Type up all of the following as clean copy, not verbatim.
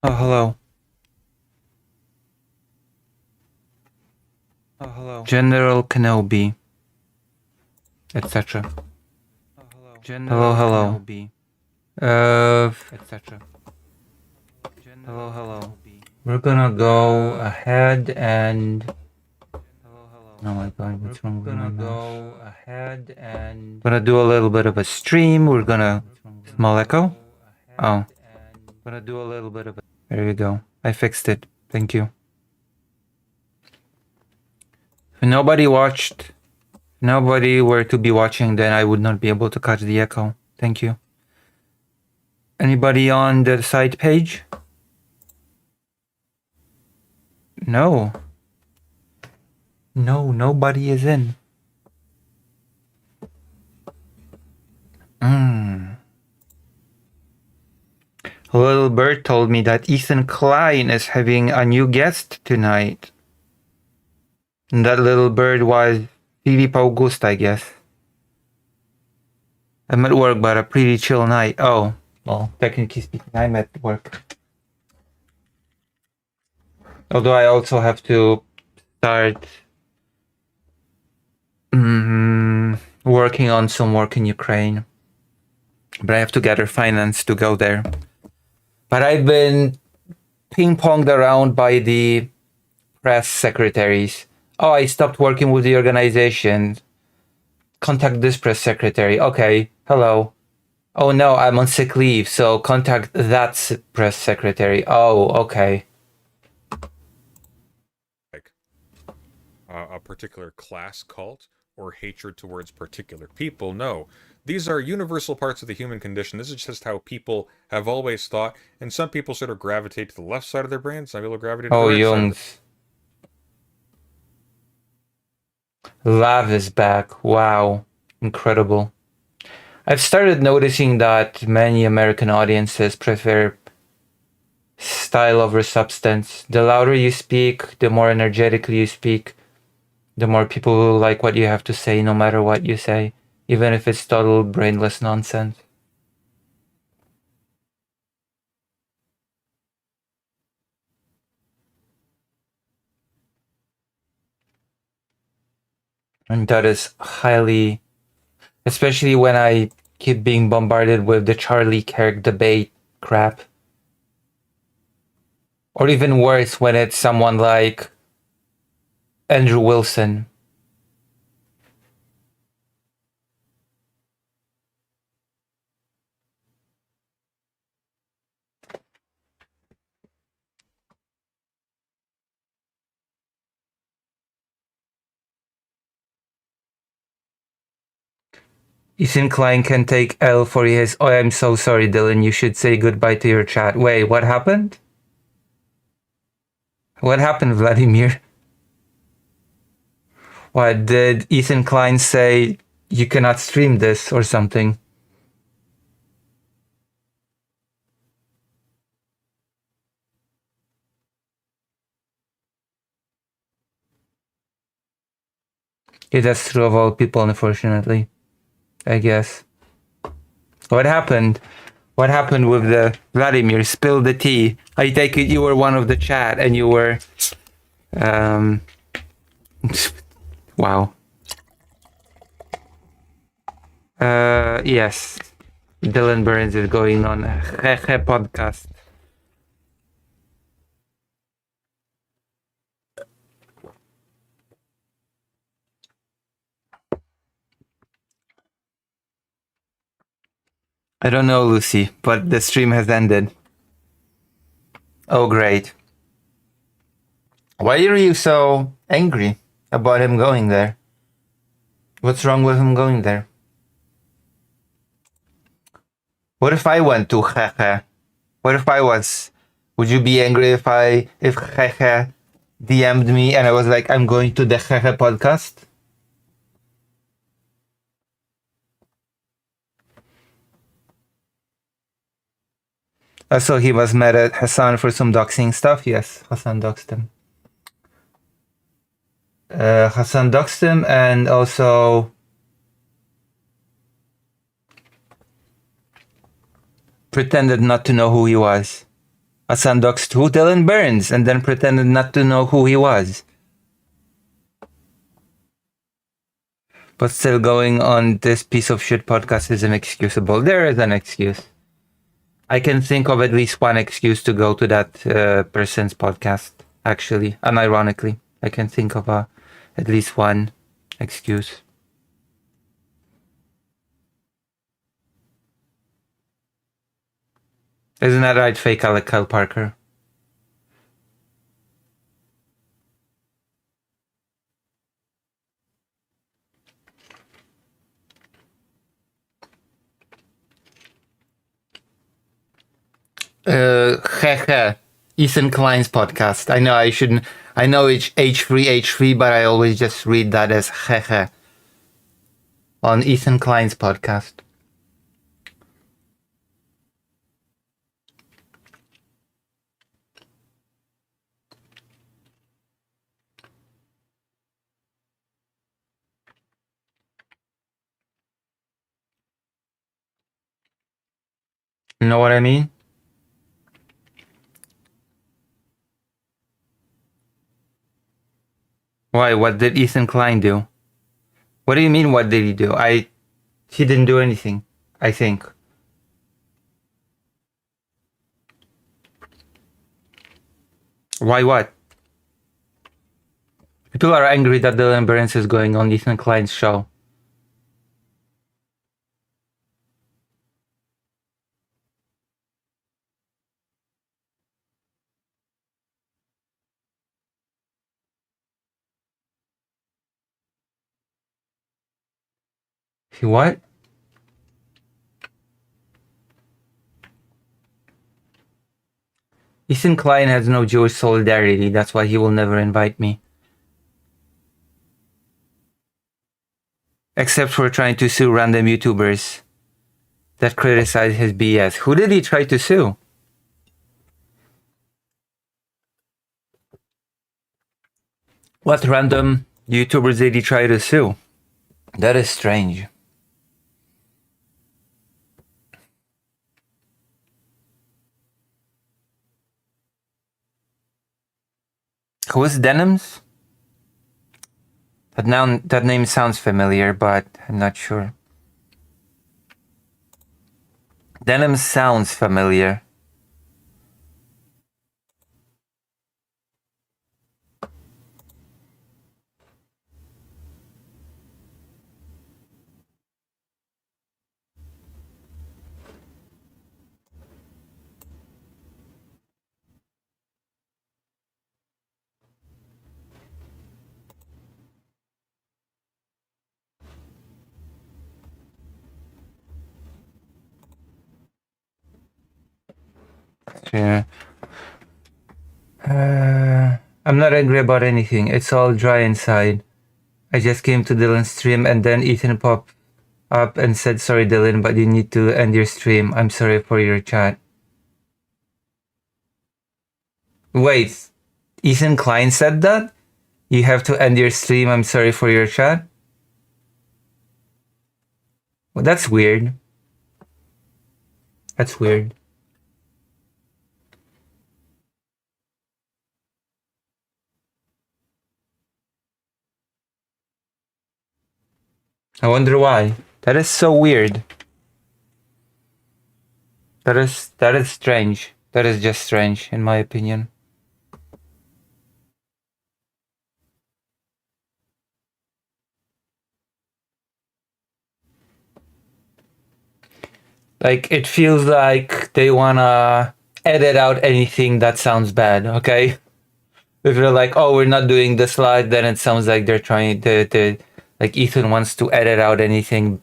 Oh, hello. Oh, hello. General Kenobi, etc. Oh, hello. General hello. Kenobi, etc. Hello, hello. We're gonna go ahead and. Oh my god, what's wrong with my mouse? Ahead and. Gonna do a little bit of a stream. We're gonna. Small echo? Oh. Gonna do a little bit of a. There you go. I fixed it. Thank you. If nobody watched, nobody were to be watching, then I would not be able to catch the echo. Thank you. Anybody on the site page? No. No, nobody is in. A little bird told me that Ethan Klein is having a new guest tonight. And that little bird was Philip August, I guess. I'm at work, but a pretty chill night. Oh, well, technically speaking, I'm at work. Although I also have to start working on some work in Ukraine. But I have to gather finance to go there. But I've been ping-ponged around by the press secretaries. Oh, I stopped working with the organization. Contact this press secretary. Okay, hello. Oh no, I'm on sick leave, so contact that press secretary. Oh, okay. Like a particular class cult or hatred towards particular people. No, these are universal parts of the human condition. This is just how people have always thought, and some people sort of gravitate to the left side of their brain, some people gravitate to the right side. Jungs. Lav is back. Wow. Incredible. I've started noticing that many American audiences prefer style over substance. The louder you speak, the more energetically you speak, the more people will like what you have to say, no matter what you say, even if it's total brainless nonsense. And that is highly, especially when I keep being bombarded with the Charlie Kirk debate crap. Or even worse, when it's someone like Andrew Wilson. Ethan Klein can take L for his, oh, I'm so sorry, Dylan, you should say goodbye to your chat. Wait, what happened? What happened, Vladimir? What, did Ethan Klein say you cannot stream this or something? Yeah, that's true of all people, unfortunately. I guess. What happened? What happened with the Vladimir? Spill the tea. I take it you were one of the chat and you were wow. Yes. Dylan Burns is going on a podcast. I don't know, Lucy, but the stream has ended. Oh, great. Why are you so angry about him going there? What's wrong with him going there? What if I went to Hehe? What if I was? Would you be angry if Hehe DM'd me and I was like, I'm going to the Hehe podcast? So he was mad at Hassan for some doxing stuff? Yes, Hassan doxed him. Hassan doxed him and also pretended not to know who he was. doxed who? Dylan Burns, and then pretended not to know who he was. But still going on this piece of shit podcast is inexcusable. There is an excuse. I can think of at least one excuse to go to that person's podcast, actually. Unironically, I can think of at least one excuse. Isn't that right, fake Alec Kyle Parker? Ethan Klein's podcast. I know I shouldn't. I know it's H3, but I always just read that as hehe. On Ethan Klein's podcast. You know what I mean? Why? What did Ethan Klein do? What do you mean, what did he do? He didn't do anything, I think. Why what? People are angry that Dylan Burns is going on Ethan Klein's show. He what? Ethan Klein has no Jewish solidarity, that's why he will never invite me. Except for trying to sue random YouTubers that criticize his BS. Who did he try to sue? What random YouTubers did he try to sue? That is strange. Who is Denims? That name sounds familiar, but I'm not sure. Denims sounds familiar. Yeah. I'm not angry about anything. It's all dry inside. I just came to Dylan's stream and then Ethan popped up and said, sorry Dylan, but you need to end your stream. I'm sorry for your chat. Wait, Ethan Klein said that? You have to end your stream, I'm sorry for your chat? Well, that's weird. That's weird. I wonder why. That is so weird. That is strange. That is just strange, in my opinion. Like, it feels like they wanna edit out anything that sounds bad, okay? If they're like, oh, we're not doing this live, then it sounds like they're trying to like Ethan wants to edit out anything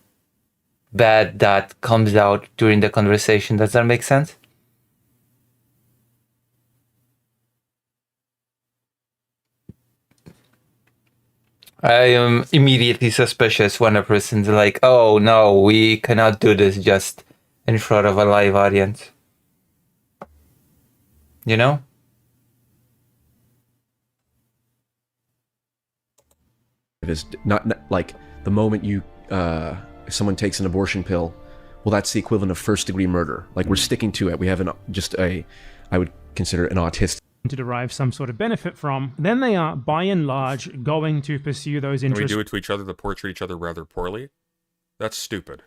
bad that comes out during the conversation. Does that make sense? I am immediately suspicious when a person's like, oh no, we cannot do this just in front of a live audience. You know? Is not like the moment you someone takes an abortion pill, well, that's the equivalent of first-degree murder. Like, we're sticking to it. We have I would considered an autistic. To derive some sort of benefit from, then they are, by and large, going to pursue those And we interests. do it to each other to portray each other rather poorly. That's stupid.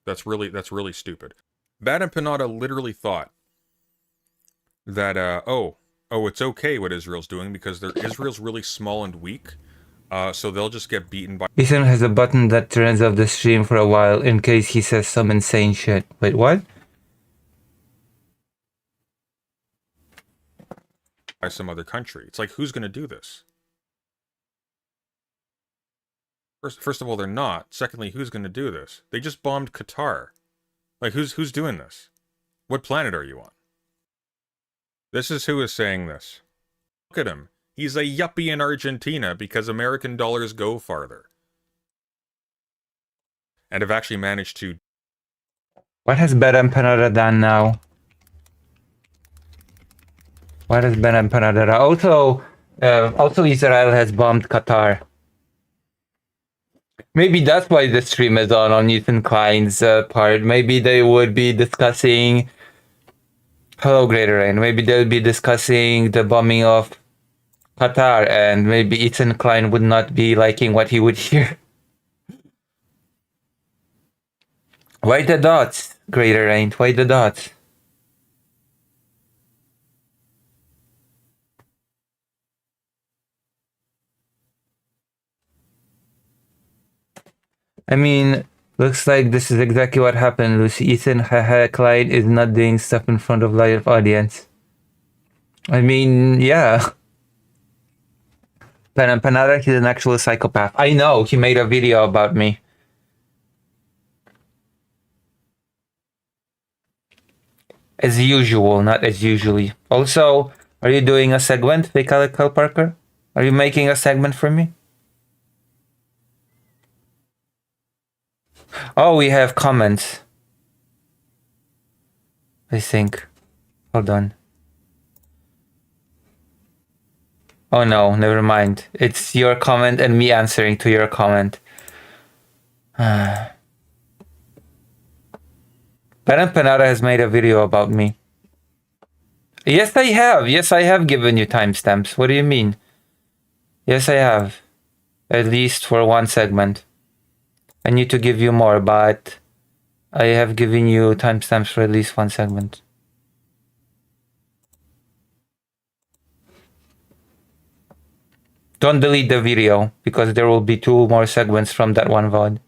That's really stupid. Bad and Panada literally thought that, it's okay what Israel's doing because Israel's really small and weak, so they'll just get beaten by Ethan has a button that turns off the stream for a while in case he says some insane shit. Wait, what? some other country. It's like, who's going to do this? First of all, they're not. Secondly, who's going to do this? They just bombed Qatar. Like, who's doing this? What planet are you on? This is who is saying this. Look at him. He's a yuppie in Argentina because American dollars go farther. And have actually managed to... What has Ben Empanada done now? What has Ben Empanada done? Also Israel has bombed Qatar. Maybe that's why the stream is on Ethan Klein's part. Maybe they would be discussing... Hello, Greater Rain. Maybe they'll be discussing the bombing of Qatar, and maybe Ethan Klein would not be liking what he would hear. Why the dots, Greater Rain? Why the dots? I mean, looks like this is exactly what happened, Lucy. Ethan Klein is not doing stuff in front of live audience. I mean, yeah. Ben Empanada, he's an actual psychopath. I know, he made a video about me. As usual, not as usually. Also, are you doing a segment, Fake Alec Parker? Are you making a segment for me? Oh, we have comments. I think. Hold on. Oh no, never mind. It's your comment and me answering to your comment. Ben Empanada has made a video about me. Yes, I have. Yes, I have given you timestamps. What do you mean? Yes, I have. At least for one segment. I need to give you more, but I have given you timestamps for at least one segment. Don't delete the video, because there will be 2 more segments from that one VOD.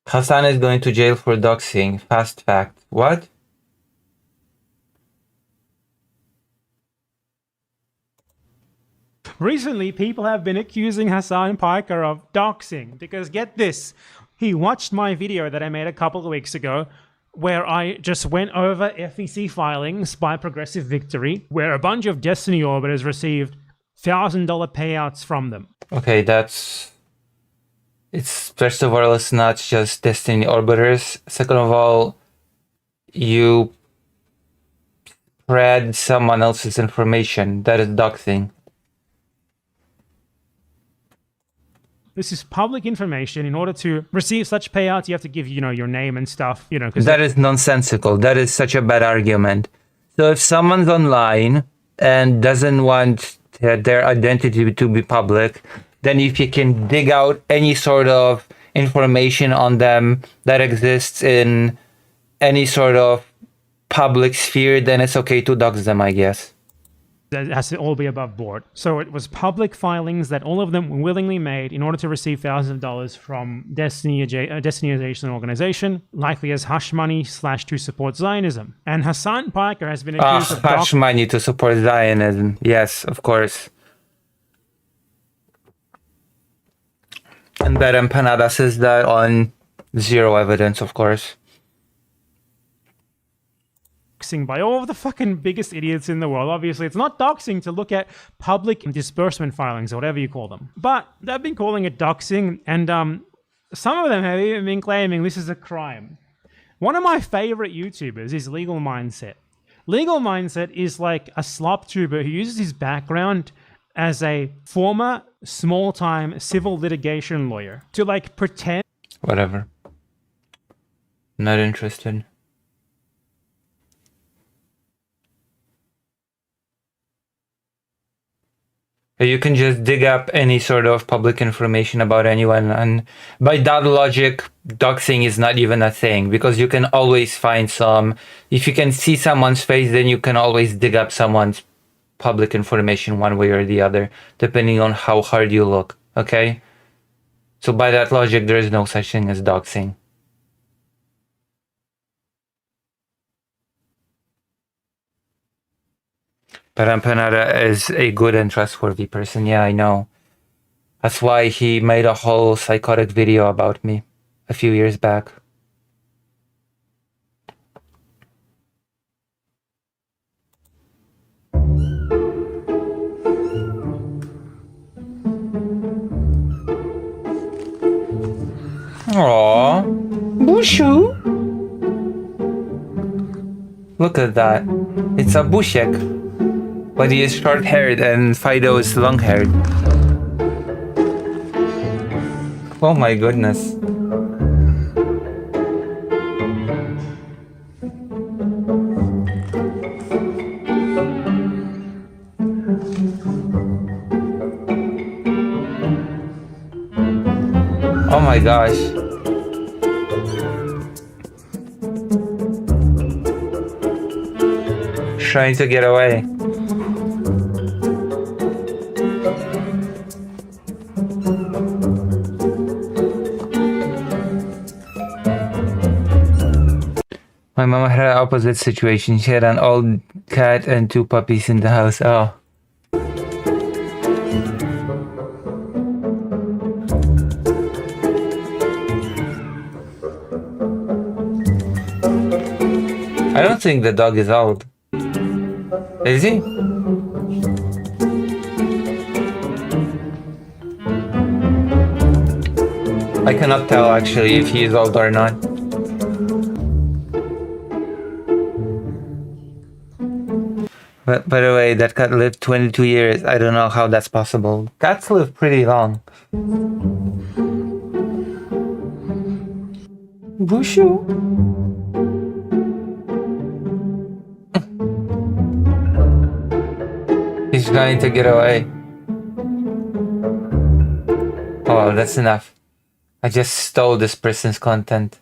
Hassan is going to jail for doxing. Fast fact. What? Recently, people have been accusing Hassan Piker of doxing because get this, he watched my video that I made a couple of weeks ago where I just went over FEC filings by Progressive Victory where a bunch of Destiny orbiters received $1,000 payouts from them. Okay, it's first of all, it's not just Destiny orbiters. Second of all, you spread someone else's information. That is doxing. This is public information. In order to receive such payouts, you have to give, your name and stuff, because that is nonsensical. That is such a bad argument. So if someone's online and doesn't want their identity to be public, then if you can dig out any sort of information on them that exists in any sort of public sphere, then it's okay to dox them, I guess. That has to all be above board. So it was public filings that all of them willingly made in order to receive $1,000 from Destiny as an organization, likely as hush money / to support Zionism. And Hassan Piker has been accused of hush money to support Zionism. Yes, of course. And that Empanada says that on zero evidence, of course. Doxing by all of the fucking biggest idiots in the world. Obviously, it's not doxing to look at public disbursement filings or whatever you call them. But they've been calling it doxing, and some of them have even been claiming this is a crime. One of my favorite YouTubers is Legal Mindset. Legal Mindset is like a slop tuber who uses his background as a former small-time civil litigation lawyer to like pretend. Whatever. Not interested. You can just dig up any sort of public information about anyone, and by that logic, doxing is not even a thing, because you can always find some. If you can see someone's face, then you can always dig up someone's public information one way or the other, depending on how hard you look, okay? So by that logic, there is no such thing as doxing. Parampanada is a good and trustworthy person. Yeah, I know. That's why he made a whole psychotic video about me a few years back. Aww. Bushu. Look at that. It's a bushek. But he is short-haired and Fido is long-haired. Oh my goodness. Oh my gosh. Trying to get away. My mama had an opposite situation. She had an old cat and 2 puppies in the house. Oh. I don't think the dog is old. Is he? I cannot tell actually if he is old or not. But by the way, that cat lived 22 years. I don't know how that's possible. Cats live pretty long. Bushu. He's trying to get away. Oh, that's enough. I just stole this person's content.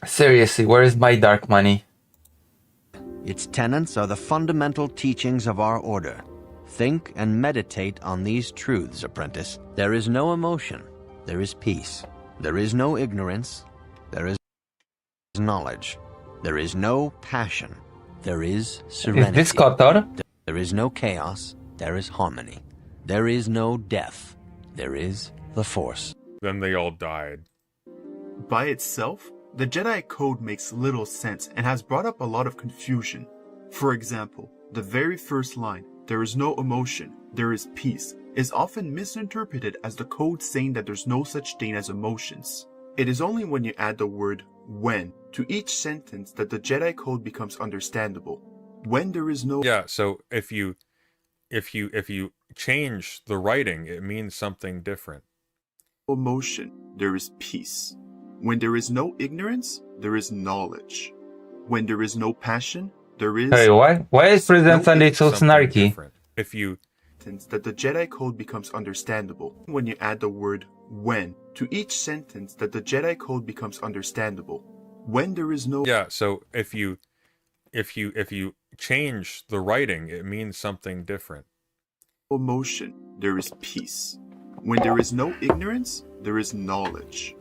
Seriously, where is my dark money? Its tenets are the fundamental teachings of our order. Think and meditate on these truths, apprentice. There is no emotion. There is peace. There is no ignorance. There is knowledge. There is no passion. There is serenity. Is this Qatar? There is no chaos. There is harmony. There is no death. There is the Force. Then they all died. By itself, the Jedi Code makes little sense and has brought up a lot of confusion. For example, the very first line, "There is no emotion, there is peace," is often misinterpreted as the code saying that there's no such thing as emotions. It is only when you add the word "when" to each sentence that the Jedi Code becomes understandable. When there is no Yeah, so if you change the writing, it means something different. emotion, there is peace. When there is no ignorance, there is knowledge. When there is no passion, there is... Hey, why is President Sunday so Something snarky? different. If you that the Jedi Code becomes understandable. When you add the word "when" to each sentence that the Jedi Code becomes understandable. When there is no Yeah, so if you change the writing, it means something different. emotion, there is peace. When there is no ignorance, there is knowledge.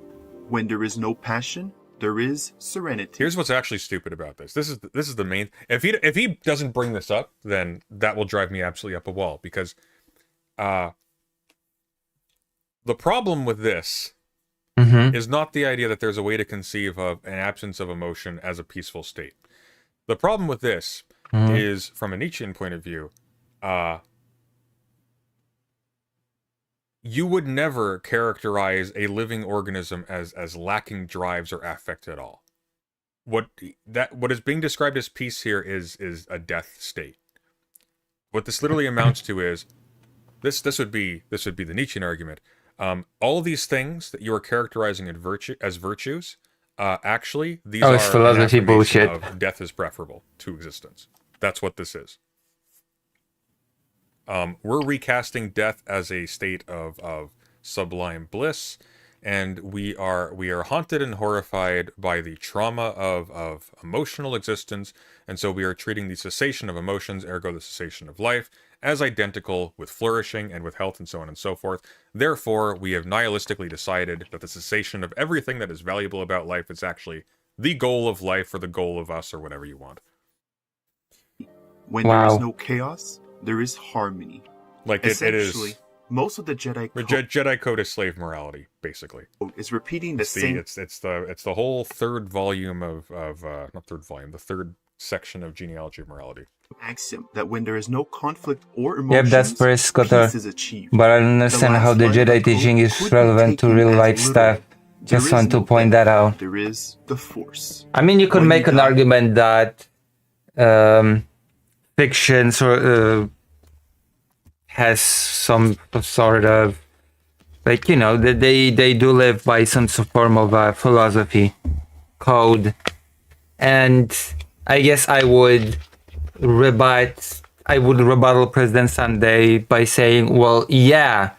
When there is no passion, there is serenity. Here's what's actually stupid about this. This is the main. If he doesn't bring this up, then that will drive me absolutely up a wall, because the problem with this is not the idea that there's a way to conceive of an absence of emotion as a peaceful state. The problem with this is, from a Nietzschean point of view, you would never characterize a living organism as lacking drives or affect at all. What is being described as peace here is a death state. What this literally amounts to is this would be the Nietzschean argument. All these things that you are characterizing as virtues, actually these Oh, are it's an philosophy affirmation bullshit. of death is preferable to existence. That's what this is. We're recasting death as a state of sublime bliss, and we are haunted and horrified by the trauma of emotional existence, and so we are treating the cessation of emotions, ergo the cessation of life, as identical with flourishing and with health and so on and so forth. Therefore, we have nihilistically decided that the cessation of everything that is valuable about life is actually the goal of life or the goal of us or whatever you want. When there is Wow. no chaos, there is harmony. Like it Essentially, is. most of the Jedi The code Jedi Code is slave morality, basically. is repeating the It's same the whole third volume of not third volume, the third section of Genealogy of Morality. axiom that when there is no conflict or Yep, emotions, that's pretty Qatar. peace is achieved. But I don't understand The how last the line of Jedi the teaching code is could be relevant to taken real as life literal. stuff. There Just is want to no point death. that out. There is the Force. I mean, you could When make you an die- argument that fiction has some sort of, like, you know, they do live by some form of philosophy code, and I guess I would rebuttal President Sunday by saying, well, yeah,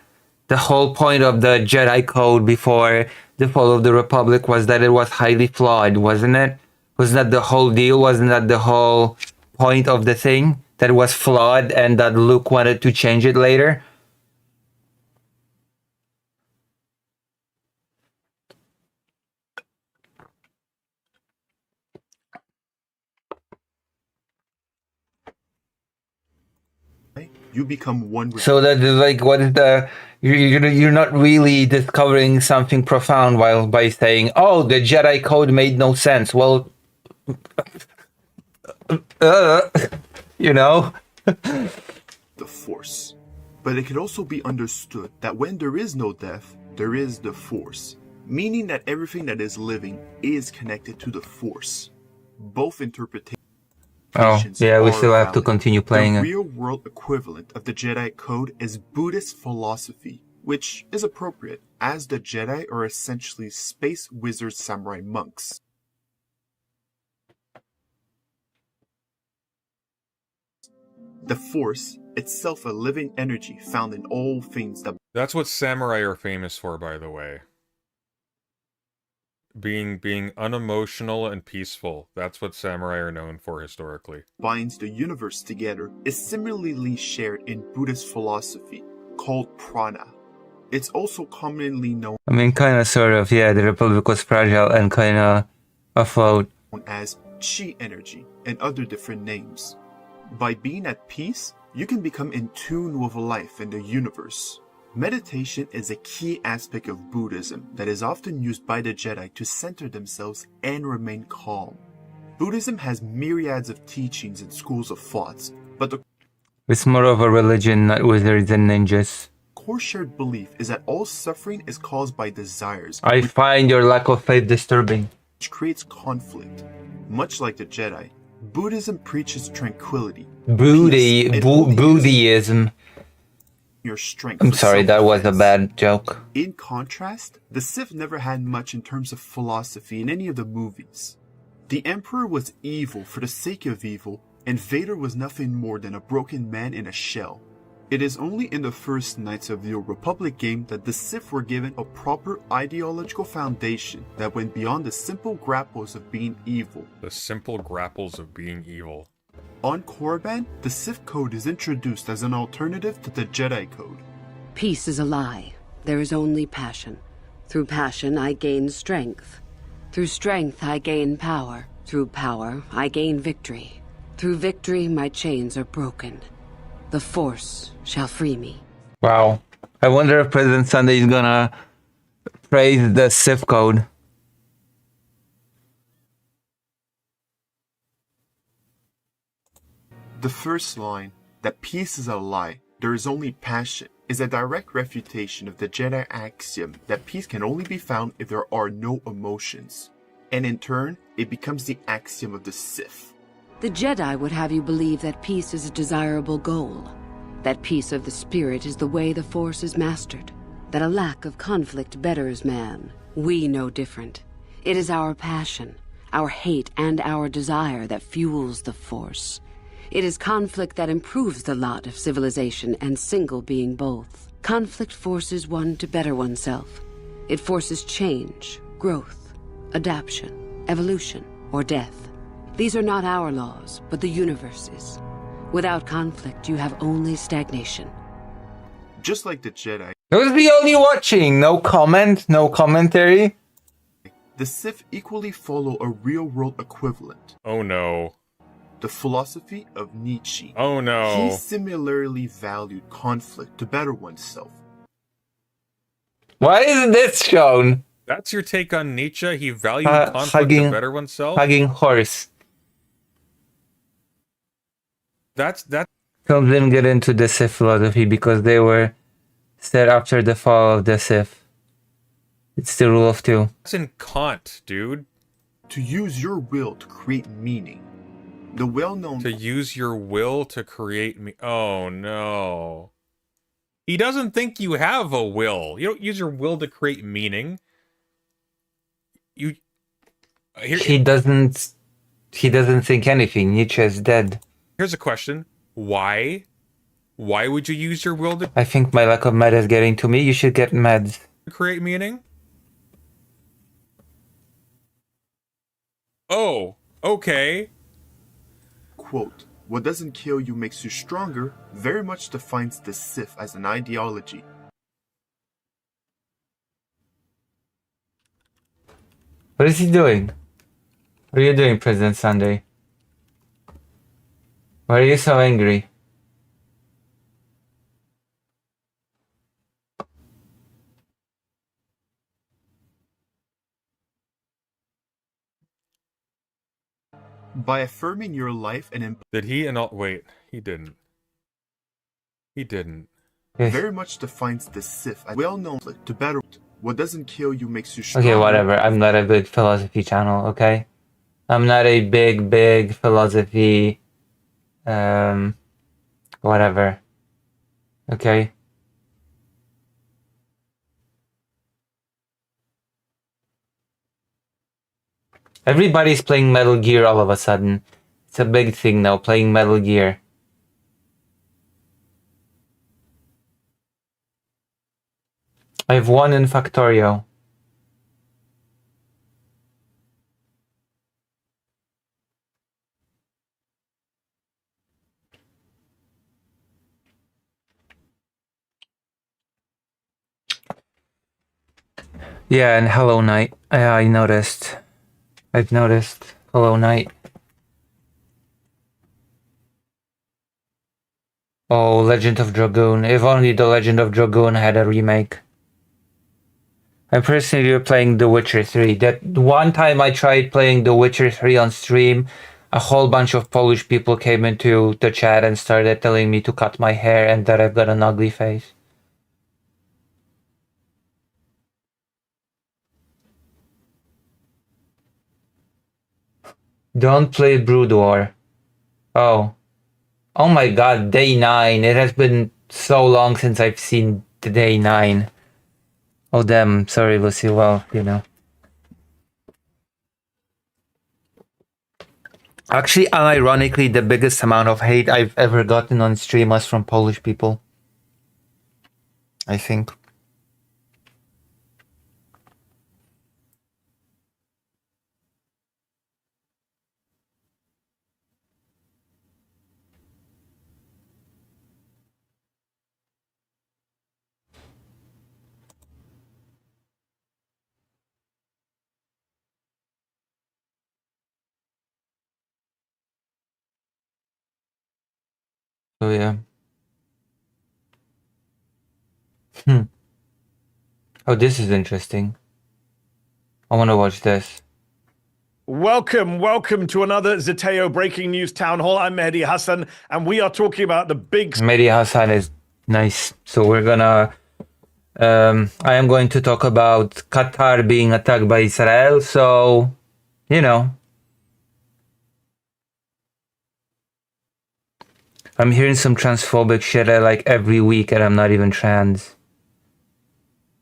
the whole point of the Jedi Code before the fall of the Republic was that it was highly flawed, wasn't it? Wasn't that the whole deal? Wasn't that the whole point of the thing? That it was flawed and that Luke wanted to change it later? You become one with So that, like, what is the... You're not really discovering something profound by saying, oh, the Jedi Code made no sense. Well, you know? the Force. But it could also be understood that when there is no death, there is the Force, meaning that everything that is living is connected to the Force. Both interpretations Oh, yeah, we are still have to valid. continue playing The it. real-world equivalent of the Jedi Code is Buddhist philosophy, which is appropriate, as the Jedi are essentially space wizard samurai monks. The Force, itself a living energy found in all things that That's what samurai are famous for, by the way. Being unemotional and peaceful. That's what samurai are known for historically. binds the universe together is similarly shared in Buddhist philosophy, called prana. It's also commonly known I mean, kind of, sort of, yeah, the Republic was fragile and kind of afloat. as chi energy and other different names. By being at peace, you can become in tune with life and the universe. Meditation is a key aspect of Buddhism that is often used by the Jedi to center themselves and remain calm. Buddhism has myriads of teachings and schools of thoughts, but the It's more of a religion, not wizards and ninjas. core shared belief is that all suffering is caused by desires, I find your lack of faith disturbing. which creates conflict. Much like the Jedi, Buddhism preaches tranquility, Booty, peace, and only using Buddhism. your strength. I'm for sorry, that was a self-defense. bad joke. In contrast, the Sith never had much in terms of philosophy in any of the movies. The Emperor was evil for the sake of evil, and Vader was nothing more than a broken man in a shell. It is only in the first Knights of the Old Republic game that the Sith were given a proper ideological foundation that went beyond the simple grapples of being evil. The simple grapples of being evil. On Korriban, the Sith Code is introduced as an alternative to the Jedi Code. Peace is a lie. There is only passion. Through passion, I gain strength. Through strength, I gain power. Through power, I gain victory. Through victory, my chains are broken. The Force shall free me. Wow. I wonder if President Sunday is gonna praise the Sith Code. The first line, that peace is a lie, there is only passion, is a direct refutation of the Jedi axiom that peace can only be found if there are no emotions. And in turn, it becomes the axiom of the Sith. The Jedi would have you believe that peace is a desirable goal, that peace of the spirit is the way the Force is mastered, that a lack of conflict betters man. We know different. It is our passion, our hate, and our desire that fuels the Force. It is conflict that improves the lot of civilization and single being both. Conflict forces one to better oneself. It forces change, growth, adaptation, evolution, or death. These are not our laws, but the universe's. Without conflict, you have only stagnation. Just like the Jedi, Who's the only watching? No comment, no commentary. the Sith equally follow a real-world equivalent, Oh no. the philosophy of Nietzsche. Oh He no. similarly valued conflict to better oneself. Why isn't this shown? That's your take on Nietzsche? He valued conflict Hugging- to better oneself? Hugging horse. That's Films didn't get into the Sith philosophy because they were set after the fall of the Sith. It's the rule of two. in Kant, dude. To use your will to create meaning. The well-known To use your will to create me. Oh no. He doesn't think you have a will. You don't use your will to create meaning. You He doesn't think anything. Nietzsche is dead. Here's a question. Why? Why would you use your will to I think my lack of med is getting to me. You should get meds. create meaning? Oh, okay. quote, "What doesn't kill you makes you stronger," very much defines the Sith as an ideology. What is he doing? What are you doing, President Sunday? Why are you so angry? By affirming your life and Did he and all wait, he didn't. He didn't. Yes. very much defines the Sith as well-known to better. What doesn't kill you makes you stronger. Okay, whatever. I'm not a big philosophy channel, okay? I'm not a big philosophy, whatever. Okay? Everybody's playing Metal Gear all of a sudden. It's a big thing now, playing Metal Gear. I've won in Factorio. Yeah, and Hello Night. I noticed. I've noticed. Hello Night. Oh, Legend of Dragoon. If only the Legend of Dragoon had a remake. I'm personally playing The Witcher 3. That one time I tried playing The Witcher 3 on stream, a whole bunch of Polish people came into the chat and started telling me to cut my hair and that I've got an ugly face. Don't play Brood War. Oh. Oh my god, day 9. It has been so long since I've seen the day 9. Oh damn, sorry Lucy, well, you know. Actually, unironically, the biggest amount of hate I've ever gotten on stream was from Polish people. I think. So yeah. Oh, this is interesting. I want to watch this. Welcome to another Zeteo Breaking News Town Hall. I'm Mehdi Hassan, and we are talking about the big Mehdi Hassan is Nice. So we're gonna. I am going to talk about Qatar being attacked by Israel. So, you know, I'm hearing some transphobic shit like every week, and I'm not even trans.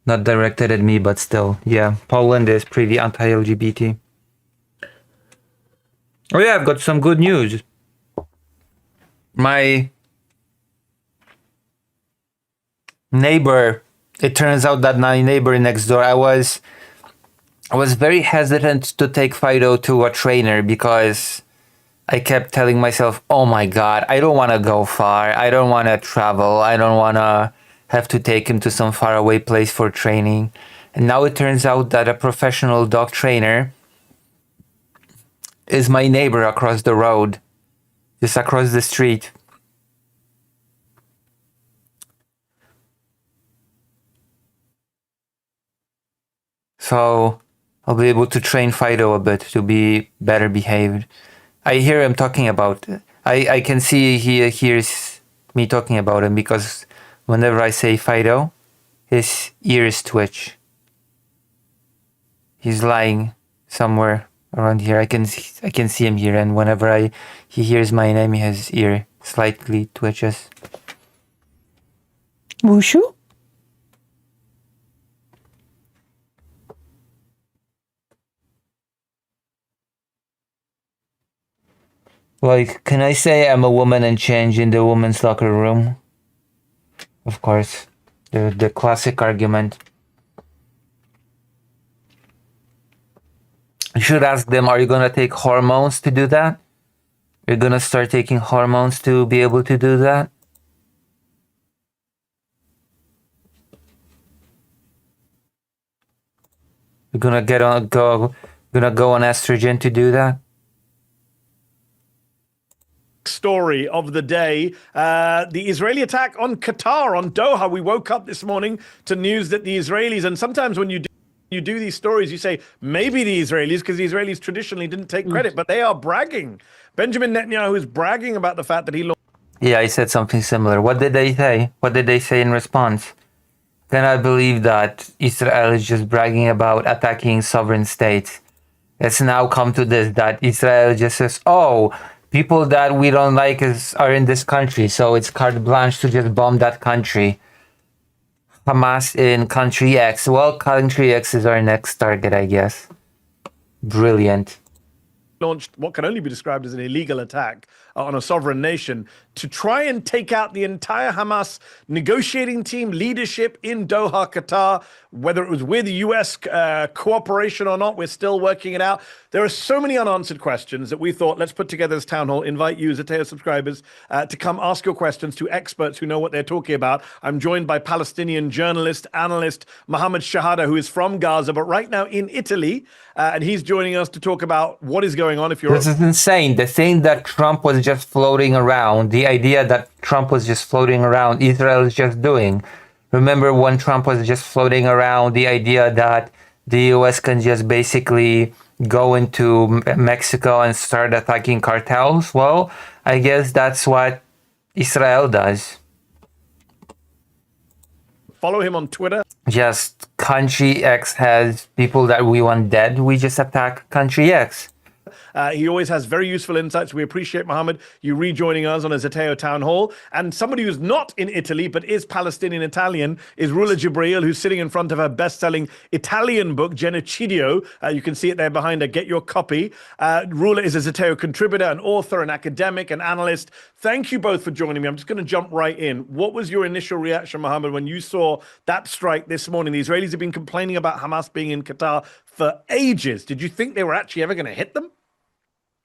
Not directed at me, but still, yeah. Poland is pretty anti-LGBT. Oh yeah, I've got some good news. My neighbor, it turns out that my neighbor next door, I was very hesitant to take Fido to a trainer because I kept telling myself, oh my god, I don't want to go far. I don't want to travel. I don't want to have to take him to some faraway place for training. And now it turns out that a professional dog trainer is my neighbor across the road, just across the street. So I'll be able to train Fido a bit to be better behaved. I hear him talking about it. I can see he hears me talking about him because whenever I say Fido, his ears twitch. He's lying somewhere around here. I can see him here, and whenever he hears my name, his ear slightly twitches. Wushu? Like, can I say I'm a woman and change in the women's locker room? Of course. The classic argument. You should ask them, are you gonna take hormones to do that? You're gonna start taking hormones to be able to do that? You're gonna go on estrogen to do that? Story of the day, the Israeli attack on Qatar, on Doha. We woke up this morning to news that the Israelis, and sometimes when you do these stories, you say maybe the Israelis, because the Israelis traditionally didn't take credit, but they are bragging. Benjamin Netanyahu is bragging about the fact that he launched. Yeah, I said something similar. What did they say? What did they say in response? Then I believe that Israel is just bragging about attacking sovereign states. It's now come to this, that Israel just says, oh, people that we don't like are in this country, so it's carte blanche to just bomb that country. Hamas in country X. Well, country X is our next target, I guess. Brilliant. Launched what can only be described as an illegal attack on a sovereign nation to try and take out the entire Hamas negotiating team leadership in Doha, Qatar. Whether it was with US cooperation or not, we're still working it out. There are so many unanswered questions that we thought, let's put together this town hall, invite you, Zateo subscribers, to come ask your questions to experts who know what they're talking about. I'm joined by Palestinian journalist, analyst Mohammed Shahada, who is from Gaza, but right now in Italy. And he's joining us to talk about what is going on. This is insane. The thing that Trump was just floating around, the idea that Trump was just floating around, Israel is just doing. Remember when Trump was just floating around the idea that the US can just basically go into Mexico and start attacking cartels? Well, I guess that's what Israel does. Follow him on Twitter. Just country X has people that we want dead. We just attack country X. He always has very useful insights. We appreciate, Mohammed, you rejoining us on a Zateo Town Hall. And somebody who's not in Italy, but is Palestinian Italian, is Rula Jibril, who's sitting in front of her best-selling Italian book, Genocidio. You can see it there behind her. Get your copy. Rula is a Zateo contributor, an author, an academic, an analyst. Thank you both for joining me. I'm just going to jump right in. What was your initial reaction, Mohammed, when you saw that strike this morning? The Israelis have been complaining about Hamas being in Qatar for ages. Did you think they were actually ever going to hit them?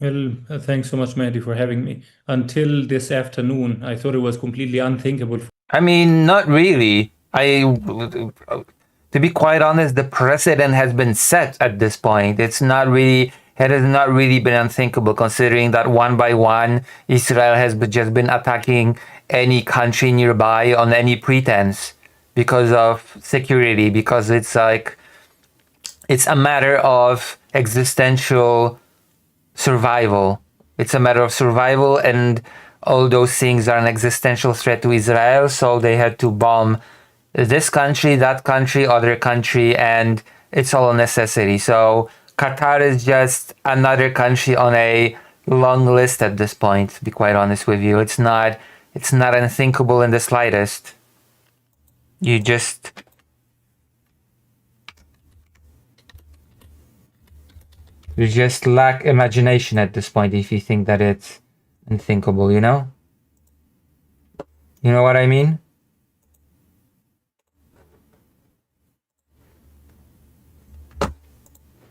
Well, thanks so much, Mehdi, for having me. Until this afternoon, I thought it was completely unthinkable. I mean, not really. To be quite honest, the precedent has been set at this point. It has not really been unthinkable, considering that one by one, Israel has just been attacking any country nearby on any pretense because of security, because it's a matter of existential survival. It's a matter of survival, and all those things are an existential threat to Israel, so they had to bomb this country, that country, other country, and it's all a necessity. So Qatar is just another country on a long list at this point, to be quite honest with you. It's not unthinkable in the slightest. You just lack imagination at this point if you think that it's unthinkable, you know? You know what I mean?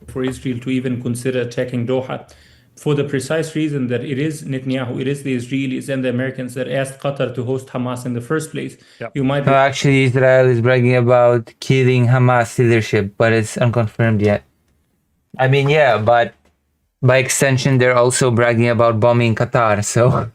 For Israel to even consider attacking Doha, for the precise reason that it is Netanyahu, it is the Israelis and the Americans that asked Qatar to host Hamas in the first place. Yep. You might No, actually, Israel is bragging about killing Hamas leadership, but it's unconfirmed yet. I mean, yeah, but by extension, they're also bragging about bombing Qatar, so...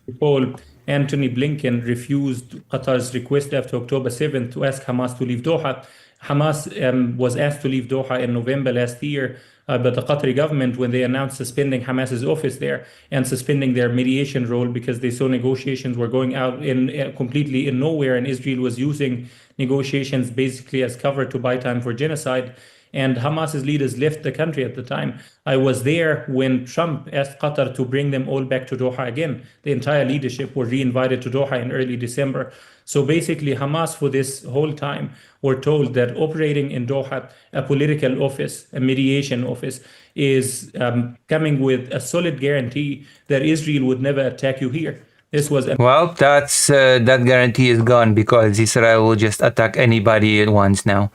recall Antony Blinken refused Qatar's request after October 7th to ask Hamas to leave Doha. Hamas was asked to leave Doha in November last year, but the Qatari government, when they announced suspending Hamas's office there and suspending their mediation role because they saw negotiations were going out in completely in nowhere, and Israel was using negotiations basically as cover to buy time for genocide, and Hamas's leaders left the country at the time. I was there when Trump asked Qatar to bring them all back to Doha again. The entire leadership were re-invited to Doha in early December. So basically, Hamas for this whole time were told that operating in Doha, a political office, a mediation office, is coming with a solid guarantee that Israel would never attack you here. This was Well, that's that guarantee is gone because Israel will just attack anybody at once now.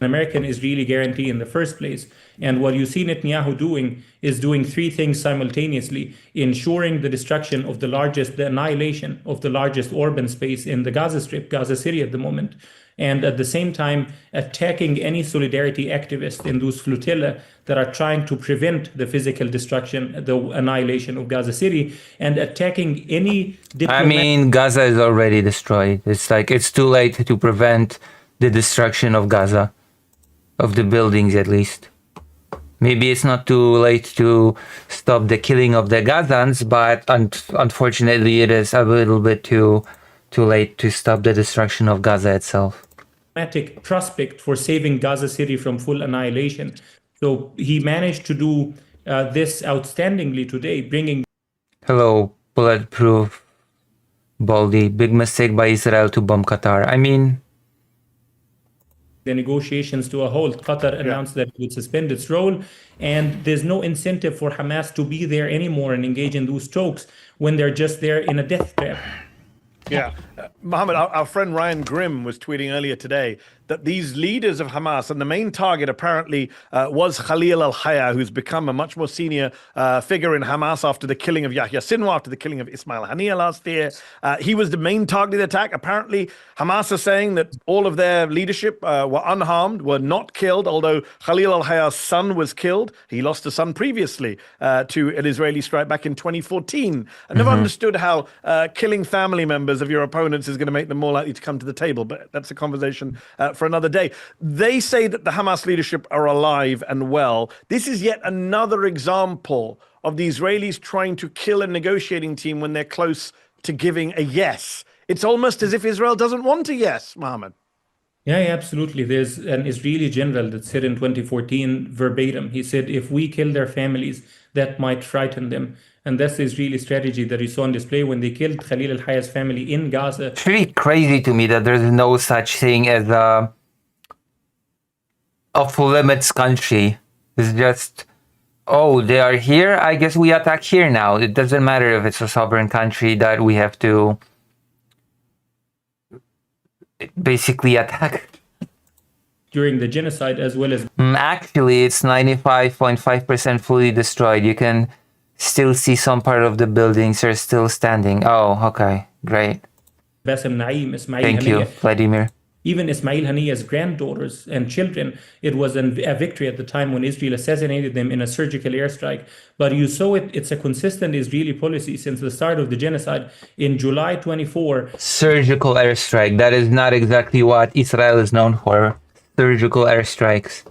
an American-Israeli guarantee in the first place. And what you see Netanyahu doing is doing three things simultaneously: ensuring the destruction of the annihilation of the largest urban space in the Gaza Strip, Gaza City at the moment, and at the same time attacking any solidarity activists in those flotilla that are trying to prevent the physical destruction, the annihilation of Gaza City, and attacking any I mean, Gaza is already destroyed. It's like it's too late to prevent the destruction of Gaza, of the buildings at least. Maybe it's not too late to stop the killing of the Gazans, but unfortunately it is a little bit too late to stop the destruction of Gaza itself. Prospect for saving Gaza City from full annihilation. So he managed to do this outstandingly today, bringing... Hello, Bulletproof Baldy. Big mistake by Israel to bomb Qatar. I mean... the negotiations to a halt. Qatar announced that it would suspend its role, and there's no incentive for Hamas to be there anymore and engage in those talks when they're just there in a death trap. Yeah. Mohammed, our friend Ryan Grimm was tweeting earlier today that these leaders of Hamas, and the main target apparently was Khalil al-Hayya, who's become a much more senior figure in Hamas after the killing of Yahya Sinwar, after the killing of Ismail Haniyeh last year. He was the main target of the attack. Apparently, Hamas are saying that all of their leadership were unharmed, were not killed, although Khalil al-Hayya's son was killed. He lost a son previously to an Israeli strike back in 2014. I never understood how killing family members of your opponents is going to make them more likely to come to the table, but that's a conversation for another day. They say that the Hamas leadership are alive and well. This is yet another example of the Israelis trying to kill a negotiating team when they're close to giving a yes. It's almost as if Israel doesn't want a yes, Mohammed. Yeah, absolutely. There's an Israeli general that said in 2014 verbatim, he said, if we kill their families, that might frighten them. And that's the Israeli strategy that you saw on display when they killed Khalil al-Hayya's family in Gaza. It's really crazy to me that there's no such thing as a off-limits country. It's just, oh, they are here, I guess we attack here now. It doesn't matter if it's a sovereign country that we have to basically attack. During the genocide as well as... Actually, it's 95.5% fully destroyed. You can still see some part of the buildings are still standing. Oh, okay, great. Bassem Naim, Ismail Thank you, Vladimir. Even Ismail Haniyeh's granddaughters and children, it was a victory at the time when Israel assassinated them in a surgical airstrike. But you saw it's a consistent Israeli policy since the start of the genocide. In July 24... Surgical airstrike. That is not exactly what Israel is known for. Surgical airstrikes.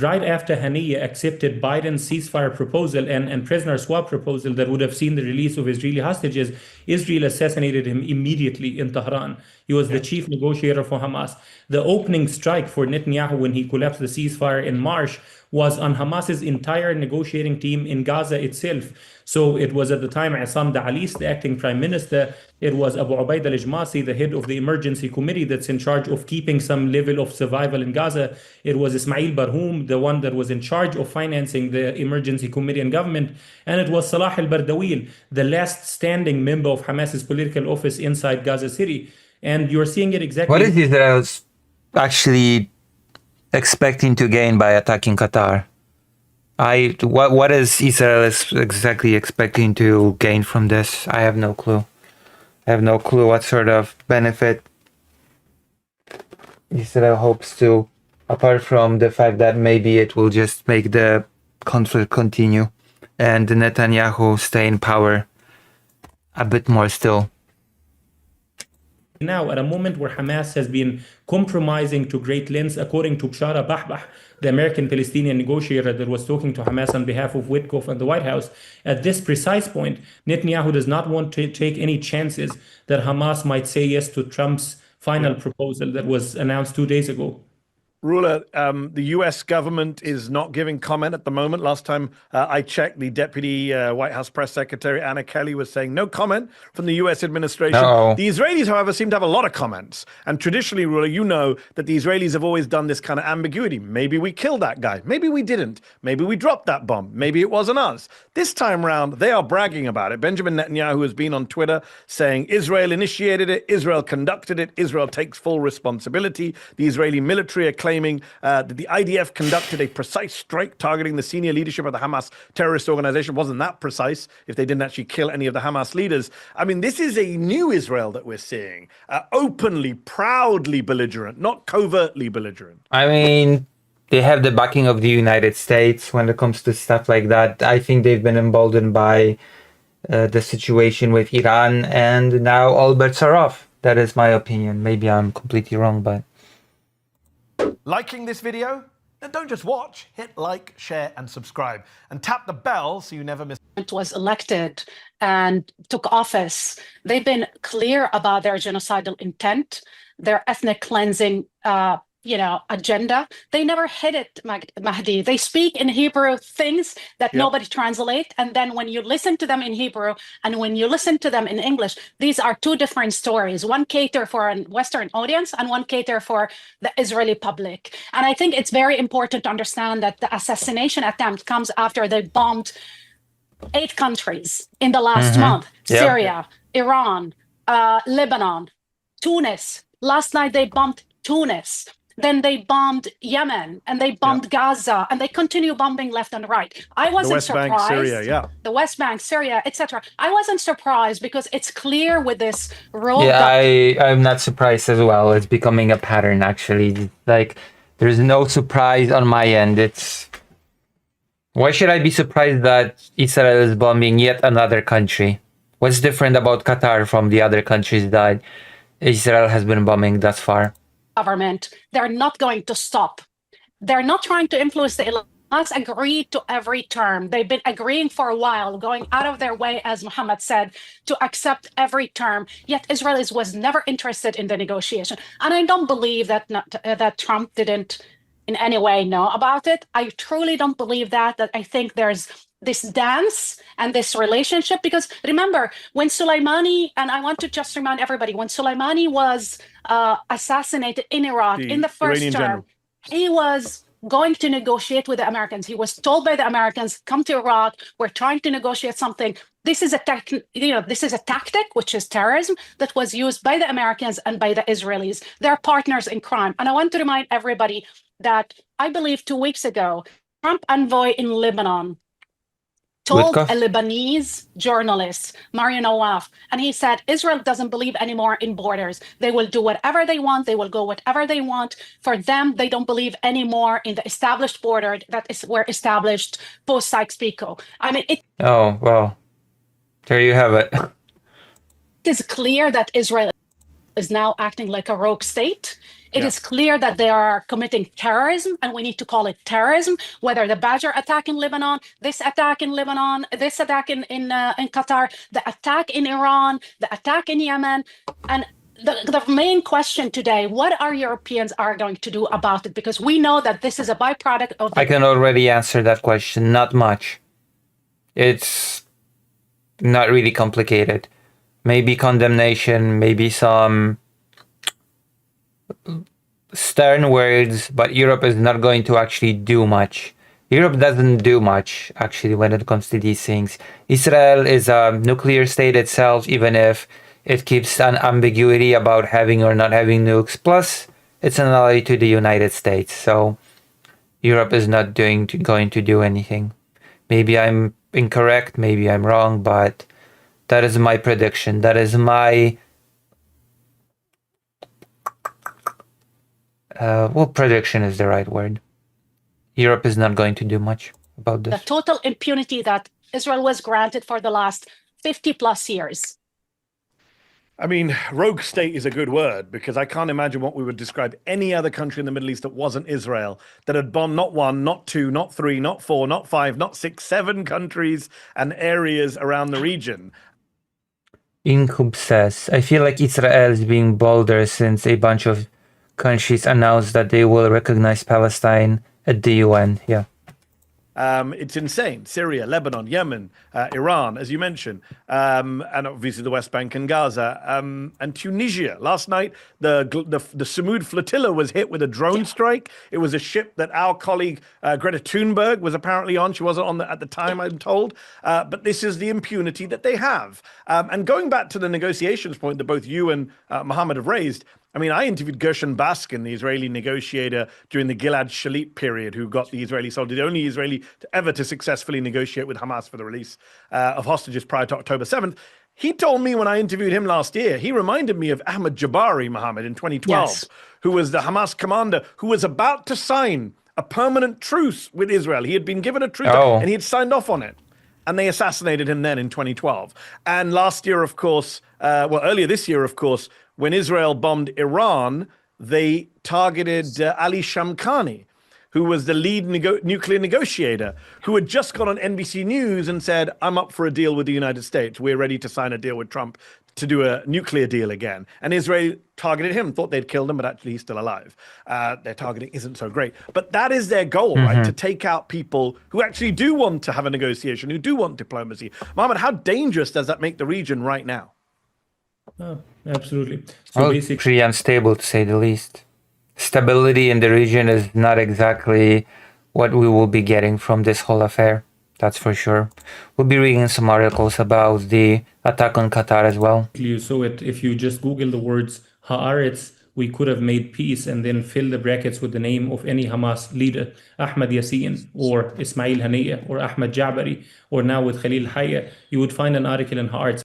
right after Haniyeh accepted Biden's ceasefire proposal and prisoner swap proposal that would have seen the release of Israeli hostages, Israel assassinated him immediately in Tehran. He was the chief negotiator for Hamas. The opening strike for Netanyahu when he collapsed the ceasefire in March was on Hamas's entire negotiating team in Gaza itself. So it was at the time Issam Da'alis, the acting prime minister. It was Abu Ubaid al-Ijmasi, the head of the emergency committee that's in charge of keeping some level of survival in Gaza. It was Ismail Barhoum, the one that was in charge of financing the emergency committee and government. And it was Salah al-Bardawil, the last standing member of Hamas's political office inside Gaza City. And you're seeing it exactly. What is Israel actually expecting to gain by attacking Qatar? What is Israel exactly expecting to gain from this? I have no clue. I have no clue what sort of benefit Israel hopes to, apart from the fact that maybe it will just make the conflict continue and Netanyahu stay in power a bit more still. Now, at a moment where Hamas has been compromising to great lengths, according to Bshara Bahbah, the American-Palestinian negotiator that was talking to Hamas on behalf of Witkoff and the White House, at this precise point, Netanyahu does not want to take any chances that Hamas might say yes to Trump's final proposal that was announced 2 days ago. Rula, the U.S. government is not giving comment at the moment. Last time I checked, the Deputy White House Press Secretary Anna Kelly was saying no comment from the U.S. administration. Uh-oh. The Israelis, however, seem to have a lot of comments. And traditionally, Rula, you know that the Israelis have always done this kind of ambiguity. Maybe we killed that guy. Maybe we didn't. Maybe we dropped that bomb. Maybe it wasn't us. This time round, they are bragging about it. Benjamin Netanyahu has been on Twitter saying Israel initiated it, Israel conducted it, Israel takes full responsibility. The Israeli military are claiming that the IDF conducted a precise strike targeting the senior leadership of the Hamas terrorist organization. Wasn't that precise if they didn't actually kill any of the Hamas leaders? I mean, this is a new Israel that we're seeing, openly, proudly belligerent, not covertly belligerent. I mean, they have the backing of the United States when it comes to stuff like that. I think they've been emboldened by the situation with Iran, and now all bets are off. That is my opinion. Maybe I'm completely wrong, but... Liking this video? Then don't just watch, hit like, share and subscribe. And tap the bell so you never miss... was elected and took office, they've been clear about their genocidal intent, their ethnic cleansing agenda. They never hid it, Mahdi. They speak in Hebrew things that nobody translate. And then when you listen to them in Hebrew and when you listen to them in English, these are two different stories. One cater for a Western audience and one cater for the Israeli public. And I think it's very important to understand that the assassination attempt comes after they bombed 8 countries in the last month. Syria, Iran, Lebanon, Tunis. Last night they bombed Tunis. Then they bombed Yemen and they bombed Gaza and they continue bombing left and right. I wasn't surprised. The West Bank, Syria, The West Bank, Syria, etc. I wasn't surprised because it's clear with this rolled Yeah, up. I'm not surprised as well. It's becoming a pattern, actually. Like, there's no surprise on my end. Why should I be surprised that Israel is bombing yet another country? What's different about Qatar from the other countries that Israel has been bombing thus far? Government, they're not going to stop. They're not trying to influence the Hamas agreed to every term. They've been agreeing for a while, going out of their way, as Muhammad said, to accept every term. Yet Israel was never interested in the negotiation. And I don't believe that that Trump didn't in any way know about it. I truly don't believe that I think there's this dance and this relationship, because remember when Soleimani, and I want to just remind everybody, when Soleimani was assassinated in Iraq in the first Iranian term, general. he was going to negotiate with the Americans. He was told by the Americans, come to Iraq, we're trying to negotiate something. This is a tactic, which is terrorism, that was used by the Americans and by the Israelis. They're partners in crime. And I want to remind everybody that I believe 2 weeks ago, Trump envoy in Lebanon told a Lebanese journalist, Mario Nawaf, and he said, Israel doesn't believe anymore in borders. They will do whatever they want. They will go whatever they want. For them, they don't believe anymore in the established border that were established post Sykes-Picot. I mean, Oh, well, there you have it. It is clear that Israel is now acting like a rogue state. It is clear that they are committing terrorism, and we need to call it terrorism. Whether the Badger attack in Lebanon, this attack in Lebanon, this attack in Qatar, the attack in Iran, the attack in Yemen, and the main question today: what are Europeans are going to do about it? Because we know that this is a byproduct of. I can already answer that question. Not much. It's not really complicated. Maybe condemnation, maybe some stern words, but Europe is not going to actually do much. Europe doesn't do much, actually, when it comes to these things. Israel is a nuclear state itself, even if it keeps an ambiguity about having or not having nukes. Plus, it's an ally to the United States, so Europe is not going to do anything. Maybe I'm incorrect, maybe I'm wrong, but that is my prediction. That is my prediction is the right word. Europe is not going to do much about this. The total impunity that Israel was granted for the last 50 plus years. I mean, rogue state is a good word, because I can't imagine what we would describe any other country in the Middle East that wasn't Israel, that had bombed not one, not two, not three, not four, not five, not six, 7 countries and areas around the region. Incub says, I feel like Israel is being bolder since a bunch of countries announced that they will recognize Palestine at the UN. Yeah. It's insane. Syria, Lebanon, Yemen, Iran, as you mentioned, and obviously the West Bank and Gaza, and Tunisia. Last night, the Samud flotilla was hit with a drone strike. It was a ship that our colleague Greta Thunberg was apparently on. She wasn't on at the time, I'm told. But this is the impunity that they have. And going back to the negotiations point that both you and Mohammed have raised, I mean, I interviewed Gershon Baskin, the Israeli negotiator during the Gilad Shalit period, who got the Israeli soldiers, the only Israeli ever to successfully negotiate with Hamas for the release of hostages prior to October 7th. He told me when I interviewed him last year, he reminded me of Ahmed Jabari, Mohammed, in 2012, Yes. who was the Hamas commander who was about to sign a permanent truce with Israel. He had been given a truce and he had signed off on it. And they assassinated him then in 2012. And last year, of course, earlier this year, of course, when Israel bombed Iran, they targeted Ali Shamkhani, who was the lead nuclear negotiator, who had just gone on NBC News and said, I'm up for a deal with the United States. We're ready to sign a deal with Trump to do a nuclear deal again. And Israel targeted him, thought they'd killed him, but actually he's still alive. Their targeting isn't so great. But that is their goal, right? To take out people who actually do want to have a negotiation, who do want diplomacy. Mohammed, how dangerous does that make the region right now? Oh, absolutely. So Well, basically, pretty unstable, to say the least. Stability in the region is not exactly what we will be getting from this whole affair. That's for sure. We'll be reading some articles about the attack on Qatar as well. you saw it. If you just Google the words Haaretz, we could have made peace and then fill the brackets with the name of any Hamas leader, Ahmed Yassin or Ismail Haniyeh or Ahmed Jabari, or now with Khalil Hayya. You would find an article in Haaretz.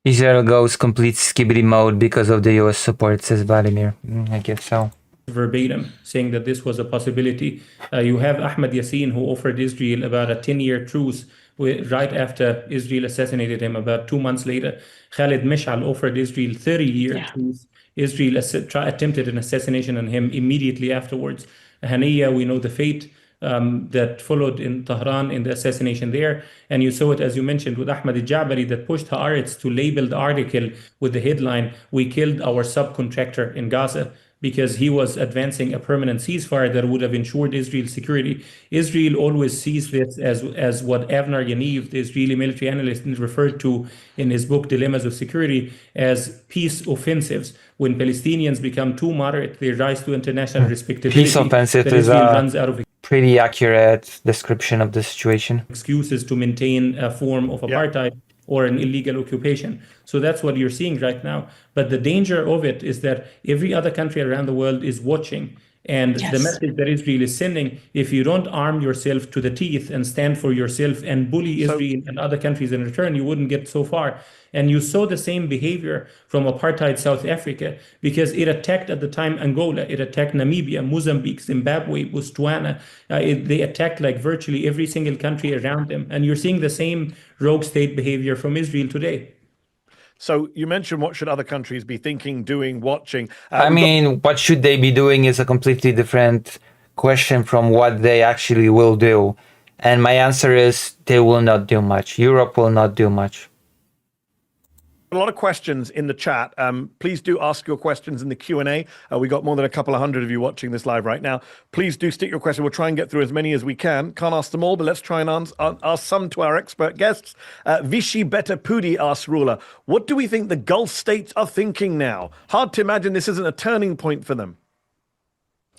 Israel goes complete skibidi mode because of the US support, says Vladimir. I guess so. Verbatim, saying that this was a possibility. You have Ahmed Yassin, who offered Israel about a 10-year truce right after Israel assassinated him. About 2 months later, Khalid Mishal offered Israel 30-year truce. Israel attempted an assassination on him immediately afterwards. Haniyeh, we know the fate that followed in Tehran in the assassination there. And you saw it, as you mentioned, with Ahmed Jabari that pushed Haaretz to label the article with the headline, "We killed our subcontractor in Gaza," because he was advancing a permanent ceasefire that would have ensured Israel's security. Israel always sees this as what Avner Yaniv, the Israeli military analyst, referred to in his book Dilemmas of Security as peace offensives. When Palestinians become too moderate, they rise to international respectability. Peace offensive that is Israel a runs out of pretty accurate description of the situation. excuses to maintain a form of apartheid or an illegal occupation. So that's what you're seeing right now. But the danger of it is that every other country around the world is watching. And the message that Israel is sending, if you don't arm yourself to the teeth and stand for yourself and bully Israel and other countries in return, you wouldn't get so far. And you saw the same behavior from apartheid South Africa, because it attacked at the time Angola, it attacked Namibia, Mozambique, Zimbabwe, Botswana. They attacked like virtually every single country around them. And you're seeing the same rogue state behavior from Israel today. So you mentioned what should other countries be thinking, doing, watching. I mean, what should they be doing is a completely different question from what they actually will do. And my answer is they will not do much. Europe will not do much. A lot of questions in the chat. Please do ask your questions in the Q&A. We got more than a couple of hundred of you watching this live right now. Please do stick your question. We'll try and get through as many as we can. Can't ask them all, but let's try and ask some to our expert guests. Vichy Beta Pudi asks Ruler, what do we think the Gulf states are thinking now? Hard to imagine this isn't a turning point for them.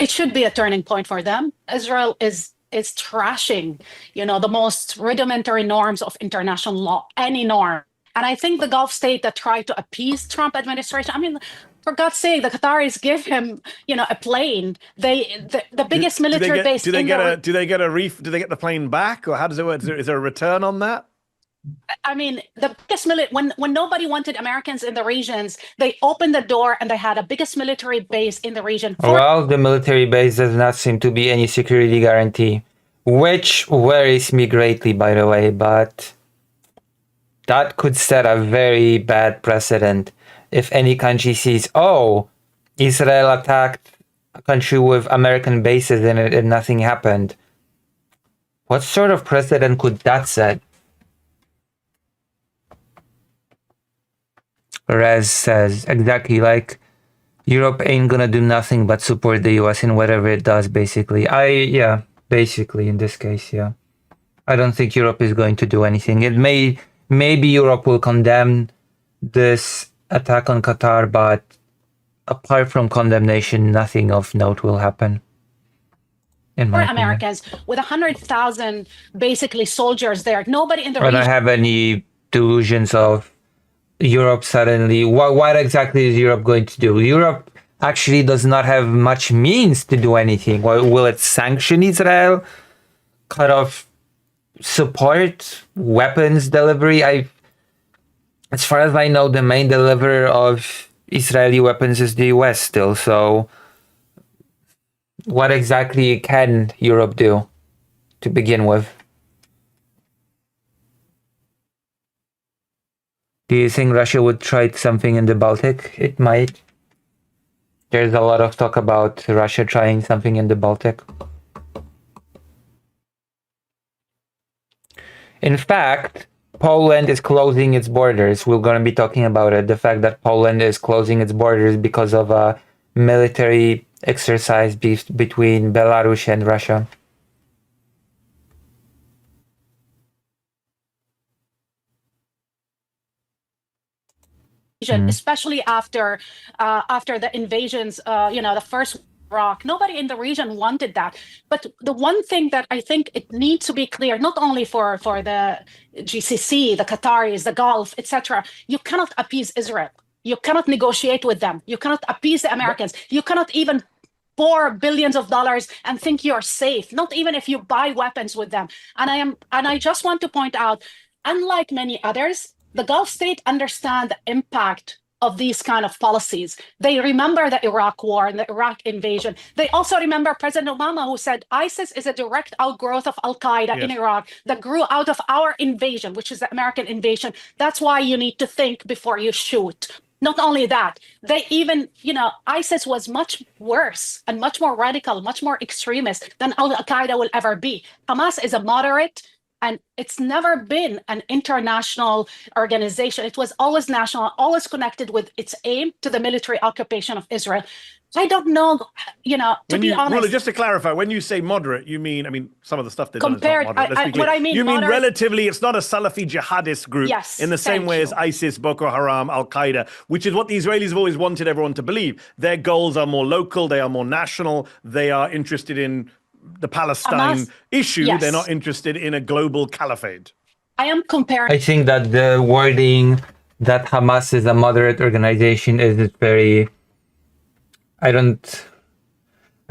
It should be a turning point for them. Israel is trashing, the most rudimentary norms of international law, any norm. And I think the Gulf state that tried to appease Trump administration, I mean, for God's sake, the Qataris give him, a plane. The biggest military base. Do they get the plane back, or how does it work? Is there a return on that? I mean, the biggest when nobody wanted Americans in the regions, they opened the door and they had a biggest military base in the region. Well, the military base does not seem to be any security guarantee, which worries me greatly, by the way, but that could set a very bad precedent if any country sees, oh, Israel attacked a country with American bases in it and nothing happened. What sort of precedent could that set? Rez says, exactly, like, Europe ain't gonna do nothing but support the US in whatever it does, basically. Basically, in this case, yeah. I don't think Europe is going to do anything. Maybe Europe will condemn this attack on Qatar, but apart from condemnation, nothing of note will happen. For Americans, with 100,000 basically soldiers there, nobody in the region. I don't have any delusions of Europe suddenly. What exactly is Europe going to do? Europe actually does not have much means to do anything. Will it sanction Israel? Cut off support, weapons delivery? As far as I know, the main deliverer of Israeli weapons is the US still. So what exactly can Europe do to begin with? Do you think Russia would try something in the Baltic? It might. There's a lot of talk about Russia trying something in the Baltic. In fact, Poland is closing its borders. We're going to be talking about it. The fact that Poland is closing its borders because of a military exercise between Belarus and Russia. Especially after the invasions, the first Iraq. Nobody in the region wanted that. But the one thing that I think it needs to be clear, not only for the GCC, the Qataris, the Gulf, etc., you cannot appease Israel. You cannot negotiate with them. You cannot appease the Americans. You cannot even pour billions of dollars and think you're safe, not even if you buy weapons with them. And I just want to point out, unlike many others, the Gulf state understand the impact of these kind of policies. They remember the Iraq war and the Iraq invasion. They also remember President Obama, who said ISIS is a direct outgrowth of Al-Qaeda in Iraq that grew out of our invasion, which is the American invasion. That's why you need to think before you shoot. Not only that, they even, ISIS was much worse and much more radical, much more extremist than Al-Qaeda will ever be. Hamas is a moderate, and it's never been an international organization. It was always national, always connected with its aim to the military occupation of Israel. I don't know, to be honest. Rula, just to clarify, when you say moderate, you mean, some of the stuff they've done is not moderate. Let's be clear. What I mean, you mean relatively, it's not a Salafi jihadist group in the same way as ISIS, Boko Haram, Al-Qaeda, which is what the Israelis have always wanted everyone to believe. Their goals are more local, they are more national, they are interested in the Palestine issue. They're not interested in a global caliphate. I am comparing. I think that the wording that Hamas is a moderate organization is very... I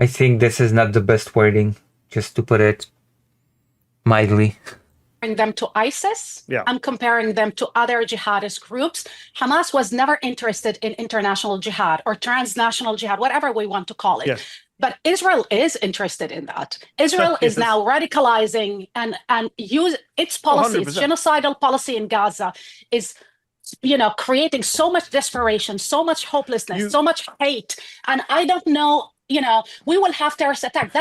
think this is not the best wording, just to put it mildly. Them to ISIS. I'm comparing them to other jihadist groups. Hamas was never interested in international jihad or transnational jihad, whatever we want to call it. But Israel is interested in that. Israel is now radicalizing and use its policies. 100%. Genocidal policy in Gaza is creating so much desperation, so much hopelessness, so much hate. And I don't know, we will have terrorist attack.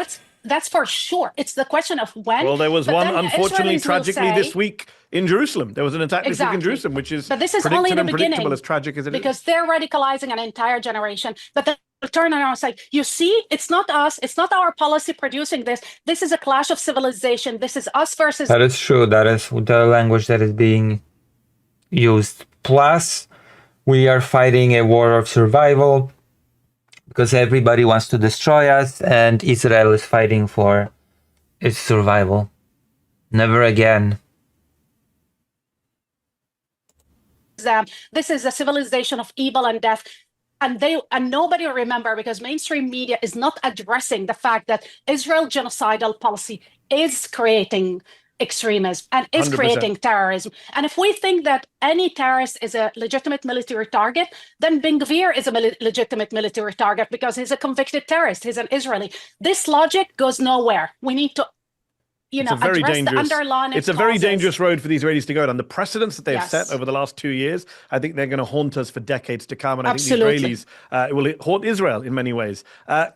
That's for sure. It's the question of when. Well, there was But one, then unfortunately, Israelis will tragically, say, this week in Jerusalem. There was an attack this week in Exactly. Jerusalem, which is but this is only predicted the and predictable, beginning, as tragic as it is. because they're radicalizing an entire generation. But then they'll turn around and say, you see, it's not us, it's not our policy producing this. This is a clash of civilization. This is us versus. That is true. That is the language that is being used. Plus, we are fighting a war of survival because everybody wants to destroy us, and Israel is fighting for its survival. Never again. This is a civilization of evil and death. And nobody will remember, because mainstream media is not addressing the fact that Israel genocidal policy is creating extremism and is 100%. creating terrorism. And if we think that any terrorist is a legitimate military target, then Ben Gvir is a legitimate military target because he's a convicted terrorist. He's an Israeli. This logic goes nowhere. We need to It's a very address dangerous. the underlying It's a very causes. dangerous road for the Israelis to go down. The precedents that they've Yes. set over the last 2 years, I think they're going to haunt us for decades to come. And I Absolutely. think the Israelis will haunt Israel in many ways.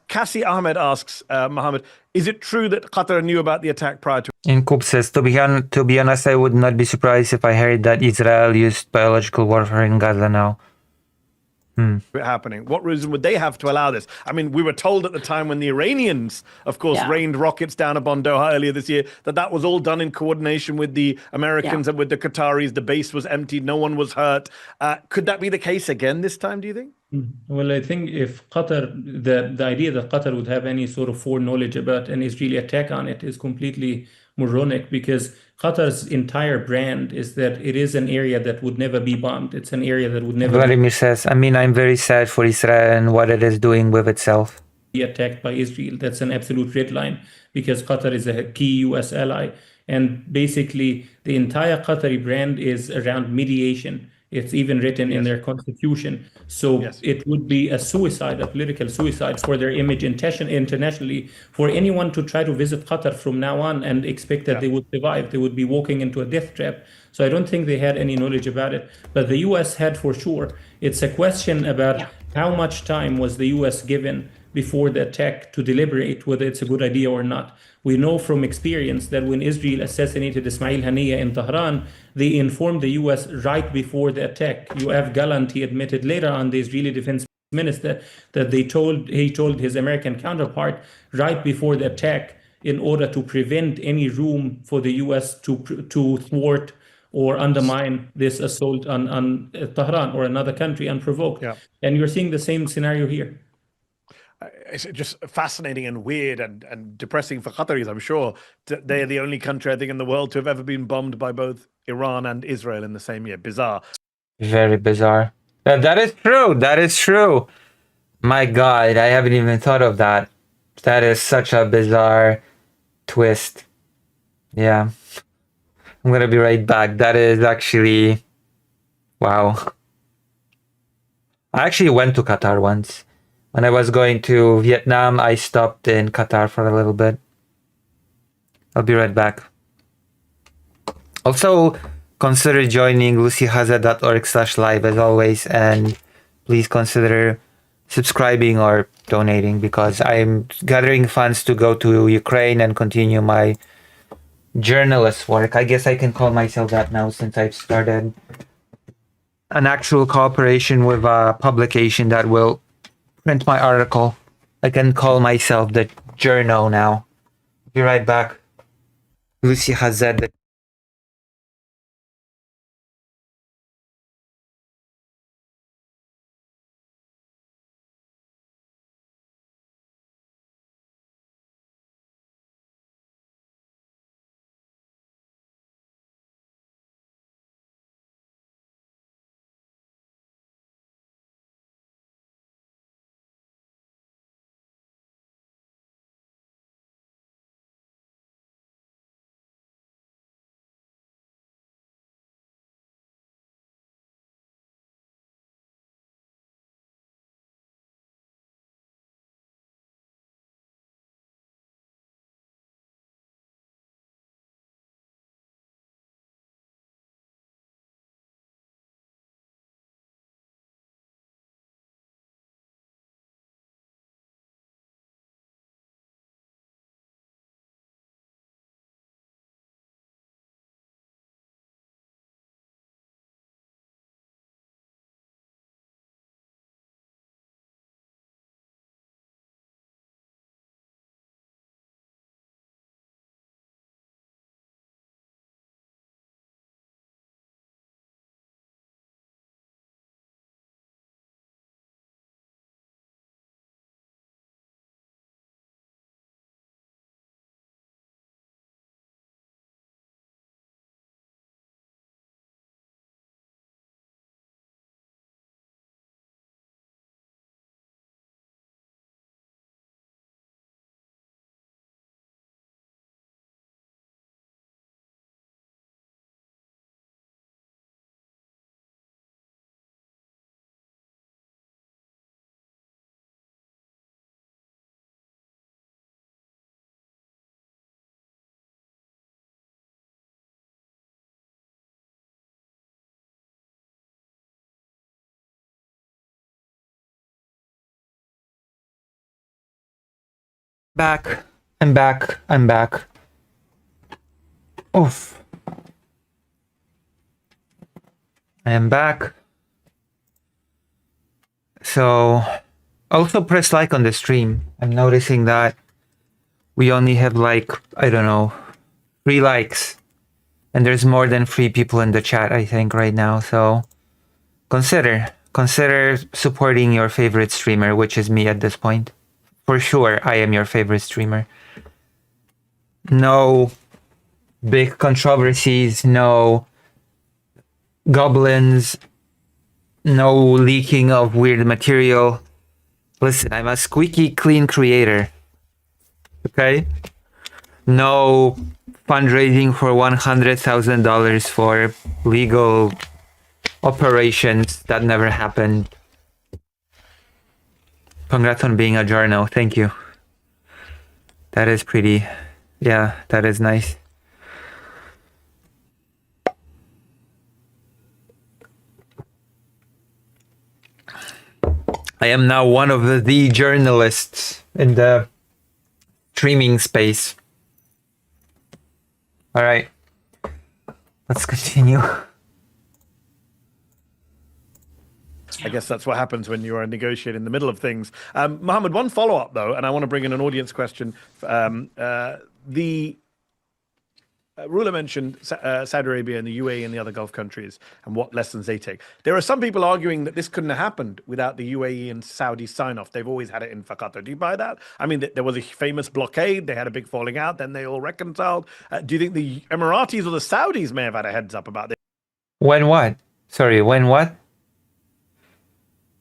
Cassie Ahmed asks, Mohammed, is it true that Qatar knew about the attack prior to Incoop says, to be honest, I would not be surprised if I heard that Israel used biological warfare in Gaza now. it happening? What reason would they have to allow this? I mean, we were told at the time when the Iranians, of course, Yeah. rained rockets down upon Doha earlier this year, that was all done in coordination with the Americans and with the Qataris. The base was emptied. No one was hurt. Could that be the case again this time, do you think? Well, I think if Qatar, the idea that Qatar would have any sort of foreknowledge about an Israeli attack on it is completely moronic, because Qatar's entire brand is that it is an area that would never be bombed. It's an area that would never Vladimir says, I'm very sad for Israel and what it is doing with itself. be attacked by Israel. That's an absolute red line, because Qatar is a key US ally. And basically, the entire Qatari brand is around mediation. It's even written in their constitution. So it would be a suicide, a political suicide for their image internationally, for anyone to try to visit Qatar from now on and expect that they would survive. They would be walking into a death trap. So I don't think they had any knowledge about it. But the US had for sure. It's a question about how much time was the US given before the attack to deliberate whether it's a good idea or not. We know from experience that when Israel assassinated Ismail Haniyeh in Tehran, they informed the US right before the attack. Yoav Gallant, he admitted later on, the Israeli defense minister, that he told his American counterpart right before the attack, in order to prevent any room for the US to thwart or undermine this assault on Tehran or another country unprovoked. And you're seeing the same scenario here. It's just fascinating and weird and depressing for Qataris, I'm sure. They're the only country, I think, in the world to have ever been bombed by both Iran and Israel in the same year. Bizarre. Very bizarre. That is true. That is true. My God, I haven't even thought of that. That is such a bizarre twist. Yeah. I'm going to be right back. That is actually... Wow. I actually went to Qatar once. When I was going to Vietnam, I stopped in Qatar for a little bit. I'll be right back. Also, consider joining lucyhaza.org/live as always, and please consider subscribing or donating, because I'm gathering funds to go to Ukraine and continue my journalist work. I guess I can call myself that now, since I've started an actual cooperation with a publication that will print my article. I can call myself the journo now. Be right back. Lucy has said that Back. I'm back. I'm back. Oof. I am back. So, also press like on the stream. I'm noticing that we only have like, I don't know, 3 likes. And there's more than 3 people in the chat, I think, right now. So, consider supporting your favorite streamer, which is me at this point. For sure, I am your favorite streamer. No big controversies, no goblins, no leaking of weird material. Listen, I'm a squeaky clean creator. Okay? No fundraising for $100,000 for legal operations. That never happened. Congrats on being a journo. Thank you. That is pretty... Yeah, that is nice. I am now one of the journalists in the streaming space. All right, let's continue. I guess that's what happens when you are negotiating in the middle of things. Mohammed, one follow-up, though, and I want to bring in an audience question. The ruler mentioned Saudi Arabia and the UAE and the other Gulf countries and what lessons they take. There are some people arguing that this couldn't have happened without the UAE and Saudi sign-off. They've always had it in Qatar. Do you buy that? I mean, there was a famous blockade. They had a big falling out. Then they all reconciled. Do you think the Emiratis or the Saudis may have had a heads up about this? When what? Sorry, when what?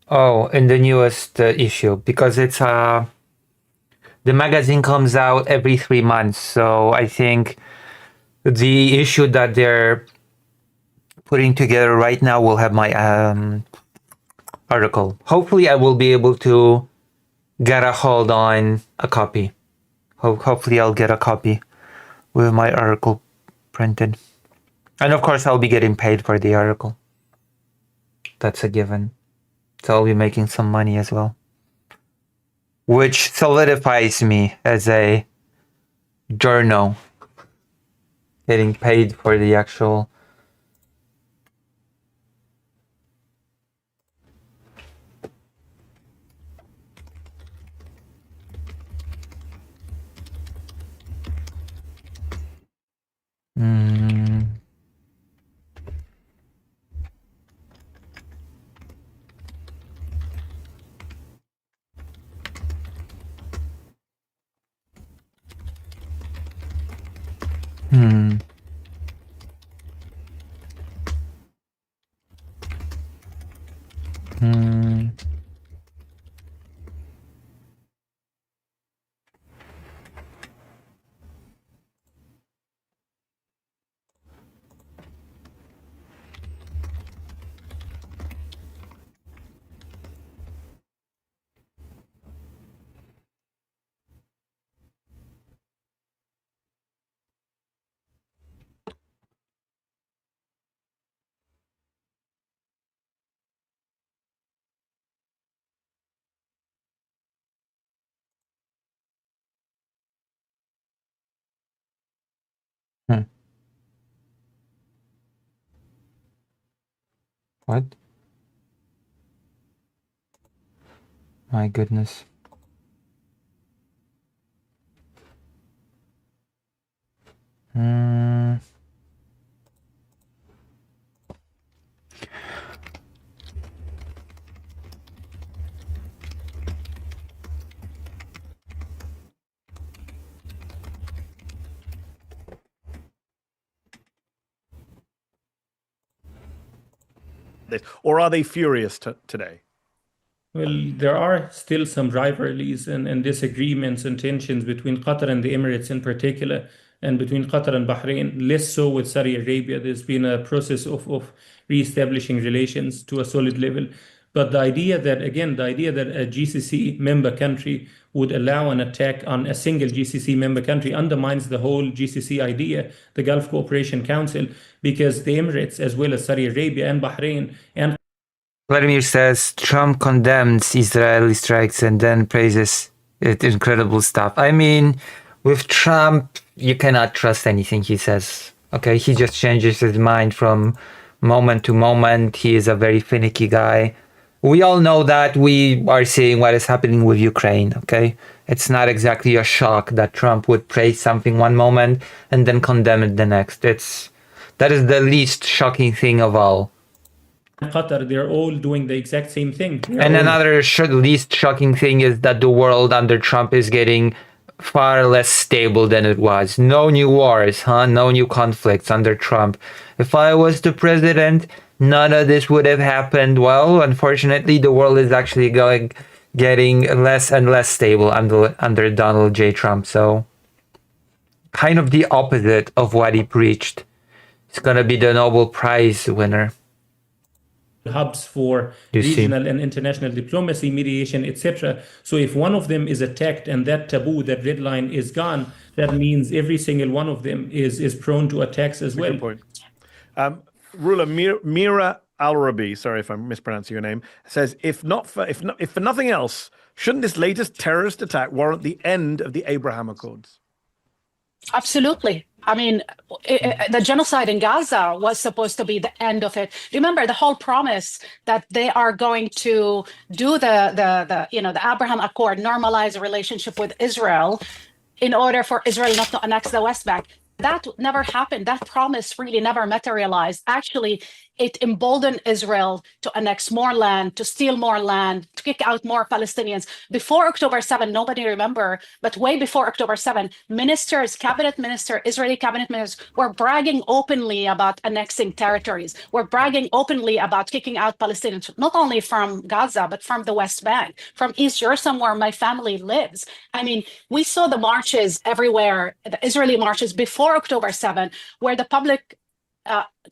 Oh, in the newest issue, because it's the magazine comes out every 3 months, so I think the issue that they're putting together right now will have my article. Hopefully, I will be able to get a hold on a copy. Hopefully, I'll get a copy with my article printed, and of course, I'll be getting paid for the article. That's a given. So I'll be making some money as well. Which solidifies me as a journo. Getting paid for the actual... What? My goodness. Or are they furious today? Well, there are still some rivalries and disagreements and tensions between Qatar and the Emirates in particular, and between Qatar and Bahrain, less so with Saudi Arabia. There's been a process of reestablishing relations to a solid level. But the idea that a GCC member country would allow an attack on a single GCC member country undermines the whole GCC idea, the Gulf Cooperation Council, because the Emirates, as well as Saudi Arabia and Bahrain and Vladimir says Trump condemns Israeli strikes and then praises It's incredible stuff. I mean, with Trump, you cannot trust anything he says. Okay, he just changes his mind from moment to moment. He is a very finicky guy. We all know that. We are seeing what is happening with Ukraine, okay? It's not exactly a shock that Trump would praise something one moment and then condemn it the next. That is the least shocking thing of all. Qatar, they're all doing the exact same thing. And another least shocking thing is that the world under Trump is getting far less stable than it was. No new wars, no new conflicts under Trump. If I was the president, none of this would have happened. Well, unfortunately, the world is actually getting less and less stable under Donald J. Trump. So kind of the opposite of what he preached. It's gonna be the Nobel Prize winner. Hubs for regional and international diplomacy, mediation, etc. So if one of them is attacked and that taboo, that red line is gone, that means every single one of them is prone to attacks as well. Good point. Ruler Mira Al-Rabi, sorry if I'm mispronouncing your name, says, if for nothing else, shouldn't this latest terrorist attack warrant the end of the Abraham Accords? Absolutely. I mean, the genocide in Gaza was supposed to be the end of it. Remember the whole promise that they are going to do the Abraham Accord, normalize a relationship with Israel in order for Israel not to annex the West Bank. That never happened. That promise really never materialized. Actually, it emboldened Israel to annex more land, to steal more land, to kick out more Palestinians. Before October 7, nobody remember, but way before October 7, Israeli cabinet ministers were bragging openly about annexing territories, were bragging openly about kicking out Palestinians, not only from Gaza, but from the West Bank, from East Jerusalem, where my family lives. I mean, we saw the marches everywhere, the Israeli marches before October 7, where the public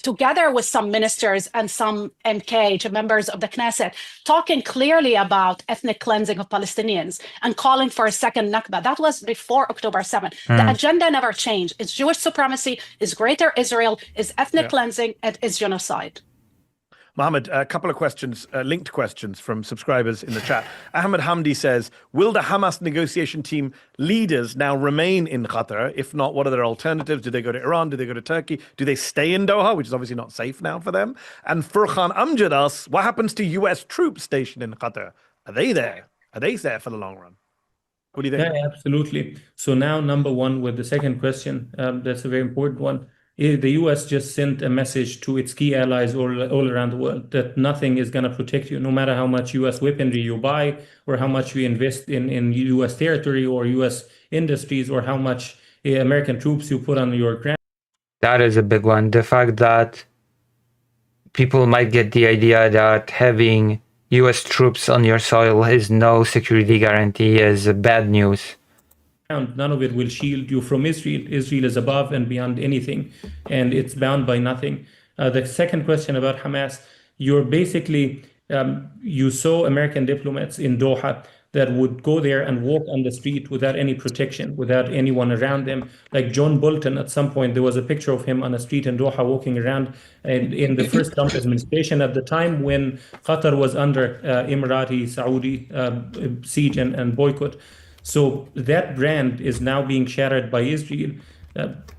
together with some ministers and some MK, members of the Knesset, talking clearly about ethnic cleansing of Palestinians and calling for a second Nakba. That was before October 7. The agenda never changed. It's Jewish supremacy, is greater Israel, is ethnic cleansing, and is genocide. Mohammed, a couple of questions, linked questions from subscribers in the chat. Ahmed Hamdi says, will the Hamas negotiation team leaders now remain in Qatar? If not, what are their alternatives? Do they go to Iran? Do they go to Turkey? Do they stay in Doha, which is obviously not safe now for them? And Furqan Amjad asks, what happens to US troops stationed in Qatar? Are they there? Are they there for the long run? What do you think? Yeah, absolutely. So now, number one, with the second question, that's a very important one. The US just sent a message to its key allies all around the world that nothing is going to protect you, no matter how much US weaponry you buy or how much you invest in US territory or US industries or how much American troops you put on your ground. That is a big one. The fact that people might get the idea that having US troops on your soil is no security guarantee is bad news. None of it will shield you from Israel. Israel is above and beyond anything, and it's bound by nothing. The second question about Hamas, you're basically, you saw American diplomats in Doha that would go there and walk on the street without any protection, without anyone around them. Like John Bolton, at some point, there was a picture of him on a street in Doha walking around and in the first Trump administration at the time when Qatar was under Emirati, Saudi siege and boycott. So that brand is now being shattered by Israel,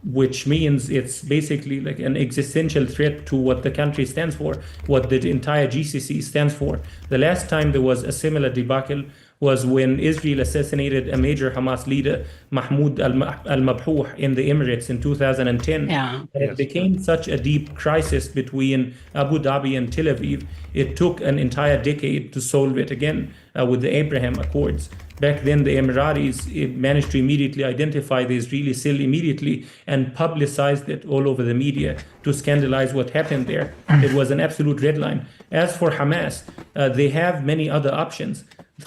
which means it's basically like an existential threat to what the country stands for, what the entire GCC stands for. The last time there was a similar debacle was when Israel assassinated a major Hamas leader, Mahmoud al-Mabhouh, in the Emirates in 2010. Yeah. It became such a deep crisis between Abu Dhabi and Tel Aviv. It took an entire decade to solve it again with the Abraham Accords. Back then, the Emiratis managed to immediately identify the Israeli cell immediately and publicized it all over the media to scandalize what happened there. It was an absolute red line. As for Hamas, they have many other options.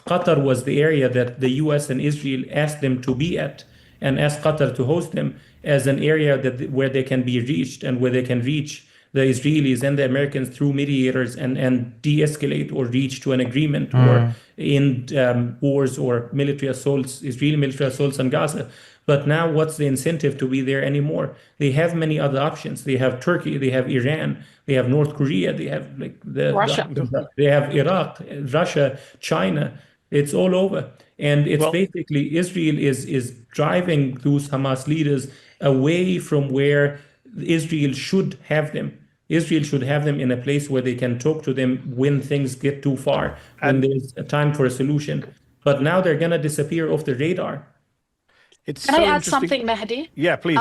Qatar was the area that the US and Israel asked them to be at and asked Qatar to host them as an area where they can be reached and where they can reach the Israelis and the Americans through mediators and de-escalate or reach to an agreement or end wars or military assaults, Israeli military assaults on Gaza. But now what's the incentive to be there anymore? They have many other options. They have Turkey, they have Iran, they have North Korea, they have like Russia. they have Iraq, Russia, China. It's all over. And it's Well- basically Israel is driving those Hamas leaders away from where Israel should have them. Israel should have them in a place where they can talk to them when things get too far, when there's a time for a solution. But now they're going to disappear off the radar. It's Can so I add interesting. something, Mehdi? Yeah, please.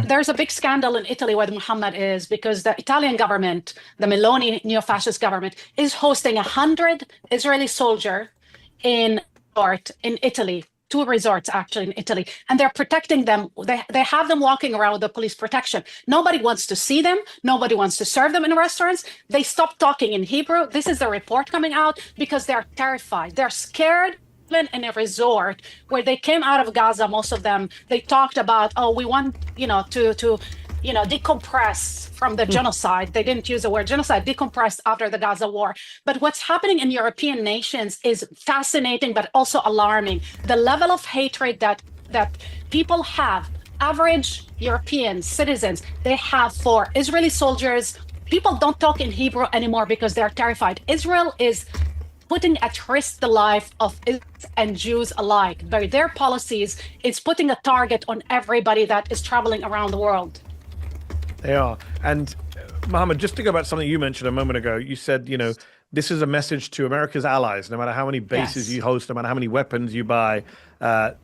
There's a big scandal in Italy where Muhammad is because the Italian government, the Meloni neo-fascist government, is hosting 100 Israeli soldiers in Italy, 2 resorts actually in Italy, and they're protecting them. They have them walking around with the police protection. Nobody wants to see them. Nobody wants to serve them in restaurants. They stopped talking in Hebrew. This is the report coming out because they're terrified. They're scared. In a resort where they came out of Gaza, most of them, they talked about, oh, we want, to decompress from the genocide. They didn't use the word genocide, decompress after the Gaza war. But what's happening in European nations is fascinating, but also alarming. The level of hatred that people have, average European citizens, they have for Israeli soldiers. People don't talk in Hebrew anymore because they're terrified. Israel is putting at risk the life of Israelis and Jews alike. By their policies, it's putting a target on everybody that is traveling around the world. They are. And Mohammed, just to go back to something you mentioned a moment ago, you said, this is a message to America's allies. No matter how many bases you host, no matter how many weapons you buy,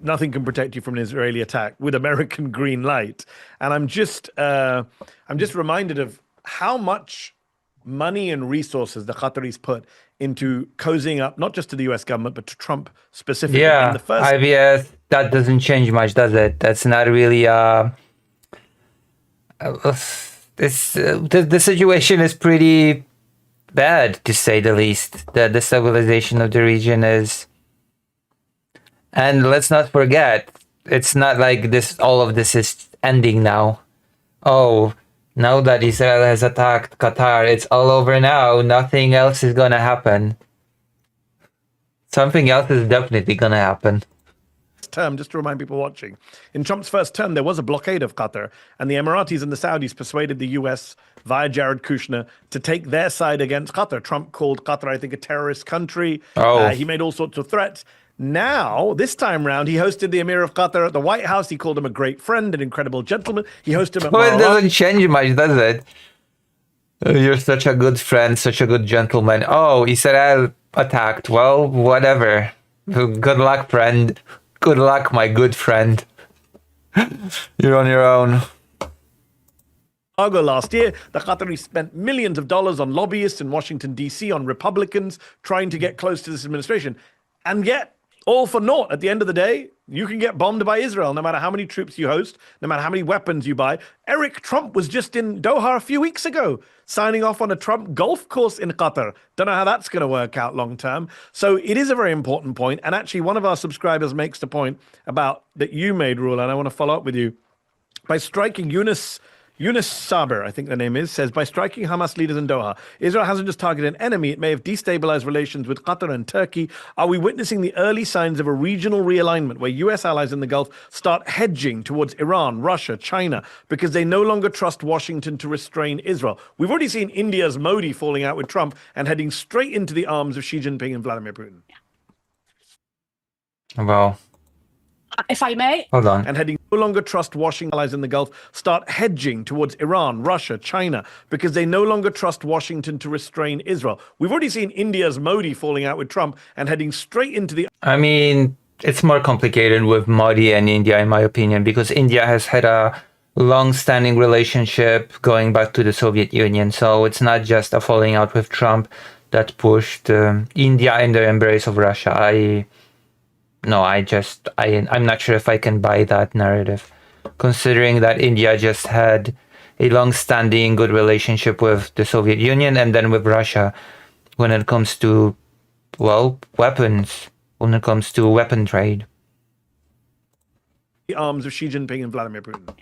nothing can protect you from an Israeli attack with American green light. And I'm just reminded of how much money and resources the Qataris put into cozying up, not just to the US government, but to Trump specifically. Yeah, In the first... IBS, that doesn't change much, does it? That's not really... the situation is pretty bad, to say the least. The destabilization of the region is... And let's not forget, it's not like all of this is ending now. Oh, now that Israel has attacked Qatar, it's all over now. Nothing else is gonna happen. Something else is definitely gonna happen. Term, just to remind people watching, in Trump's first term, there was a blockade of Qatar, and the Emiratis and the Saudis persuaded the US via Jared Kushner to take their side against Qatar. Trump called Qatar, I think, a terrorist country. He made all sorts of threats. Now, this time round, he hosted the Emir of Qatar at the White House. He called him a great friend, an incredible gentleman. He hosted him at Well, it doesn't change much, does it? You're such a good friend, such a good gentleman. Oh, Israel attacked. Well, whatever. Good luck, friend. Good luck, my good friend. You're on your own. Last year, the Qataris spent millions of dollars on lobbyists in Washington, D.C., on Republicans trying to get close to this administration. And yet, all for naught. At the end of the day, you can get bombed by Israel, no matter how many troops you host, no matter how many weapons you buy. Eric Trump was just in Doha a few weeks ago, signing off on a Trump golf course in Qatar. Don't know how that's going to work out long term. So it is a very important point. And actually, one of our subscribers makes the point about that you made, Rula, and I want to follow up with you. By striking Yunus Saber, I think the name is, says, by striking Hamas leaders in Doha, Israel hasn't just targeted an enemy, it may have destabilized relations with Qatar and Turkey. Are we witnessing the early signs of a regional realignment where US allies in the Gulf start hedging towards Iran, Russia, China, because they no longer trust Washington to restrain Israel? We've already seen India's Modi falling out with Trump and heading straight into the arms of Xi Jinping and Vladimir Putin. Well, if I may, hold on. And heading no longer trust Washington allies in the Gulf start hedging towards Iran, Russia, China, because they no longer trust Washington to restrain Israel. We've already seen India's Modi falling out with Trump and heading straight into the... I mean, it's more complicated with Modi and India, in my opinion, because India has had a long-standing relationship going back to the Soviet Union. So it's not just a falling out with Trump that pushed India in the embrace of Russia. I'm not sure if I can buy that narrative, considering that India just had a long-standing good relationship with the Soviet Union and then with Russia when it comes to, well, weapons, when it comes to weapon trade. The arms of Xi Jinping and Vladimir Putin.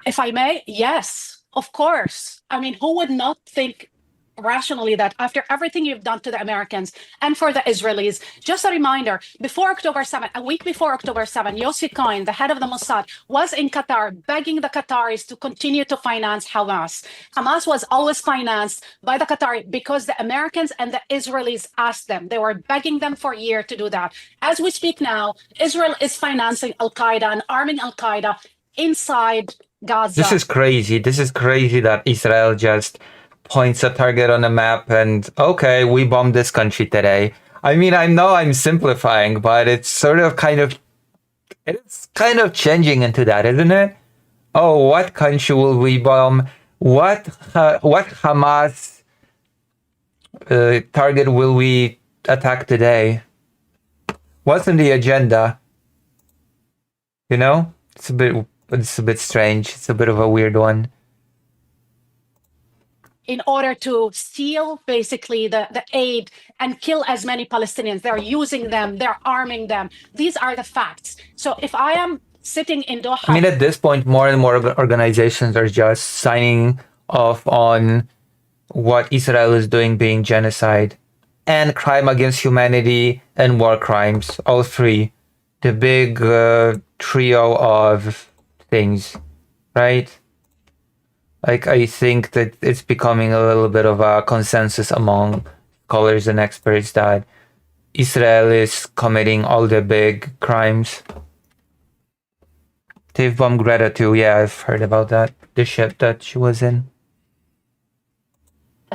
if I may, yes, of course. I mean, who would not think rationally that after everything you've done to the Americans and for the Israelis, just a reminder, before October 7, a week before October 7, Yossi Cohen, the head of the Mossad, was in Qatar begging the Qataris to continue to finance Hamas. Hamas was always financed by the Qatari because the Americans and the Israelis asked them. They were begging them for a year to do that. As we speak now, Israel is financing Al-Qaeda and arming Al-Qaeda inside Gaza. This is crazy. This is crazy that Israel just points a target on a map and, okay, we bombed this country today. I mean, I know I'm simplifying, but it's sort of it's kind of changing into that, isn't it? Oh, what country will we bomb? What Hamas target will we attack today? What's in the agenda? You know, it's a bit strange. It's a bit of a weird one. In order to steal basically the aid and kill as many Palestinians. They're using them, they're arming them. These are the facts. So if I am sitting in Doha... I mean, at this point, more and more organizations are just signing off on what Israel is doing being genocide and crime against humanity and war crimes, all three. The big trio of things, right? Like, I think that it's becoming a little bit of a consensus among scholars and experts that Israel is committing all the big crimes. They've bombed Greta too. Yeah, I've heard about that. The ship that she was in.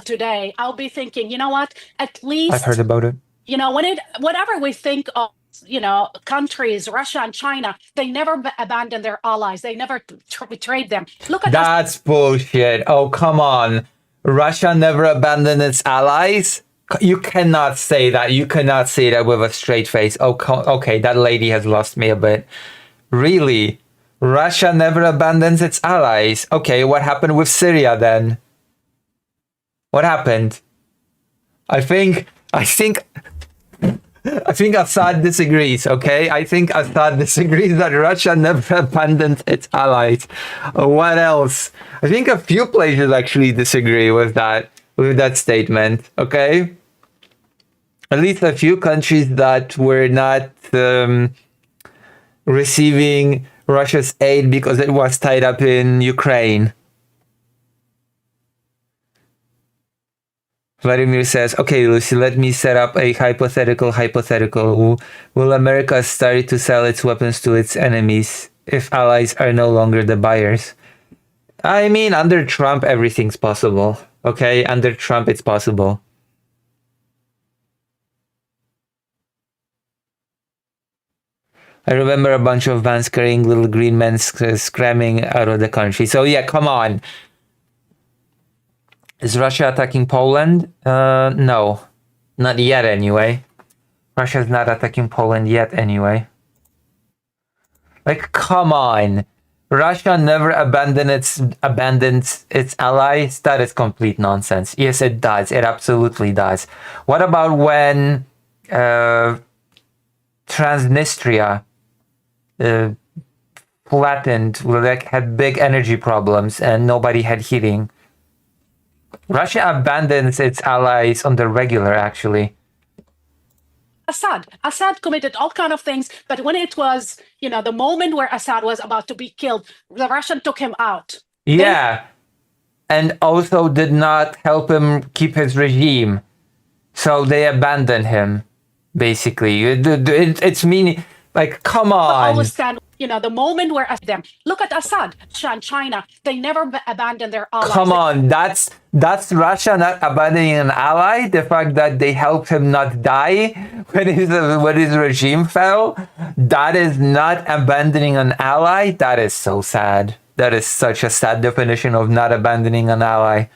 Today, I'll be thinking, you know what? At least... I've heard about it. You know, whatever we think of, you know, countries, Russia and China, they never abandon their allies. They never betrayed them. Look at That's bullshit. Oh, come on. Russia never abandoned its allies? You cannot say that. You cannot say that with a straight face. Oh, okay, that lady has lost me a bit. Really? Russia never abandons its allies? Okay, what happened with Syria then? What happened? I think Assad disagrees, okay? I think Assad disagrees that Russia never abandoned its allies. What else? I think a few places actually disagree with that statement, okay? At least a few countries that were not receiving Russia's aid because it was tied up in Ukraine. Vladimir says, okay, Lucy, let me set up a hypothetical. Will America start to sell its weapons to its enemies if allies are no longer the buyers? I mean, under Trump, everything's possible. Okay, under Trump, it's possible. I remember a bunch of vans carrying little green men screaming out of the country. So yeah, come on. Is Russia attacking Poland? No. Not yet, anyway. Russia's not attacking Poland yet, anyway. Like, come on. Russia never abandoned its allies? That is complete nonsense. Yes, it does. It absolutely does. What about when Transnistria flattened, like, had big energy problems and nobody had heating? Russia abandons its allies on the regular, actually. Assad committed all kind of things, but when it was, you know, the moment where Assad was about to be killed, the Russian took him out. Yeah, and also did not help him keep his regime. So they abandoned him, basically. It's meaning, like, come on. Always stand, you know, the moment where them. Look at Assad and China. They never abandoned their allies. Come on, that's Russia not abandoning an ally. The fact that they helped him not die when his regime fell, that is not abandoning an ally. That is so sad. That is such a sad definition of not abandoning an ally.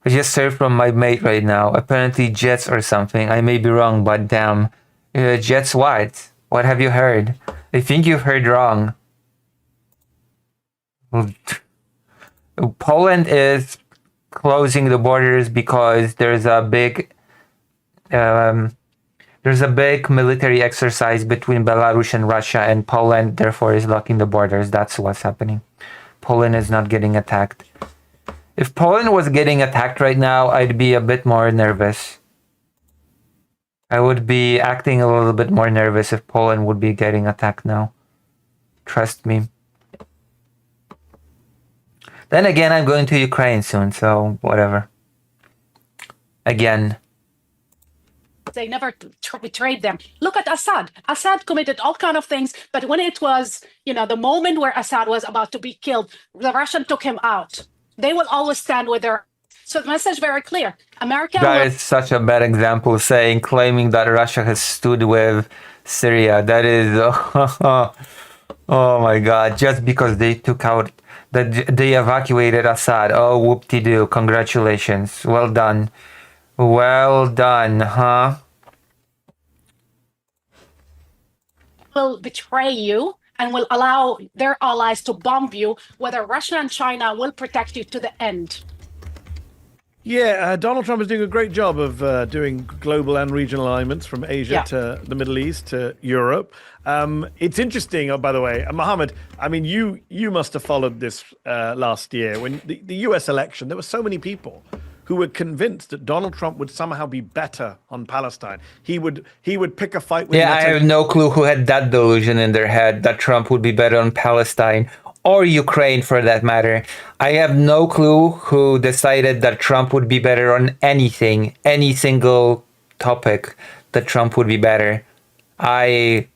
I just heard from my mate right now. Apparently jets or something. I may be wrong, but damn. Jets what? What have you heard? I think you've heard wrong. Poland is closing the borders because there's a big There's a big military exercise between Belarus and Russia, and Poland therefore is locking the borders. That's what's happening. Poland is not getting attacked. If Poland was getting attacked right now, I'd be a bit more nervous. I would be acting a little bit more nervous if Poland would be getting attacked now. Trust me. Then again, I'm going to Ukraine soon, so whatever. Again. They never betrayed them. Look at Assad. Assad committed all kind of things, but when it was, the moment where Assad was about to be killed, the Russian took him out. They will always stand with their. So the message very clear. America. That is such a bad example, claiming that Russia has stood with Syria. That is, oh my God! Just because they took out, that they evacuated Assad. Oh, whoop-de-doo! Congratulations. Well done. Well done, huh? Will betray you and will allow their allies to bomb you, whether Russia and China will protect you to the end. Yeah, Donald Trump is doing a great job of doing global and regional alignments from Asia to the Middle East to Europe. It's interesting, by the way, Mohammed, I mean, you must have followed this last year. When the US election, there were so many people who were convinced that Donald Trump would somehow be better on Palestine. He would pick a fight with I have no clue who had that delusion in their head that Trump would be better on Palestine or Ukraine for that matter. I have no clue who decided that Trump would be better on anything, any single topic that Trump would be better. This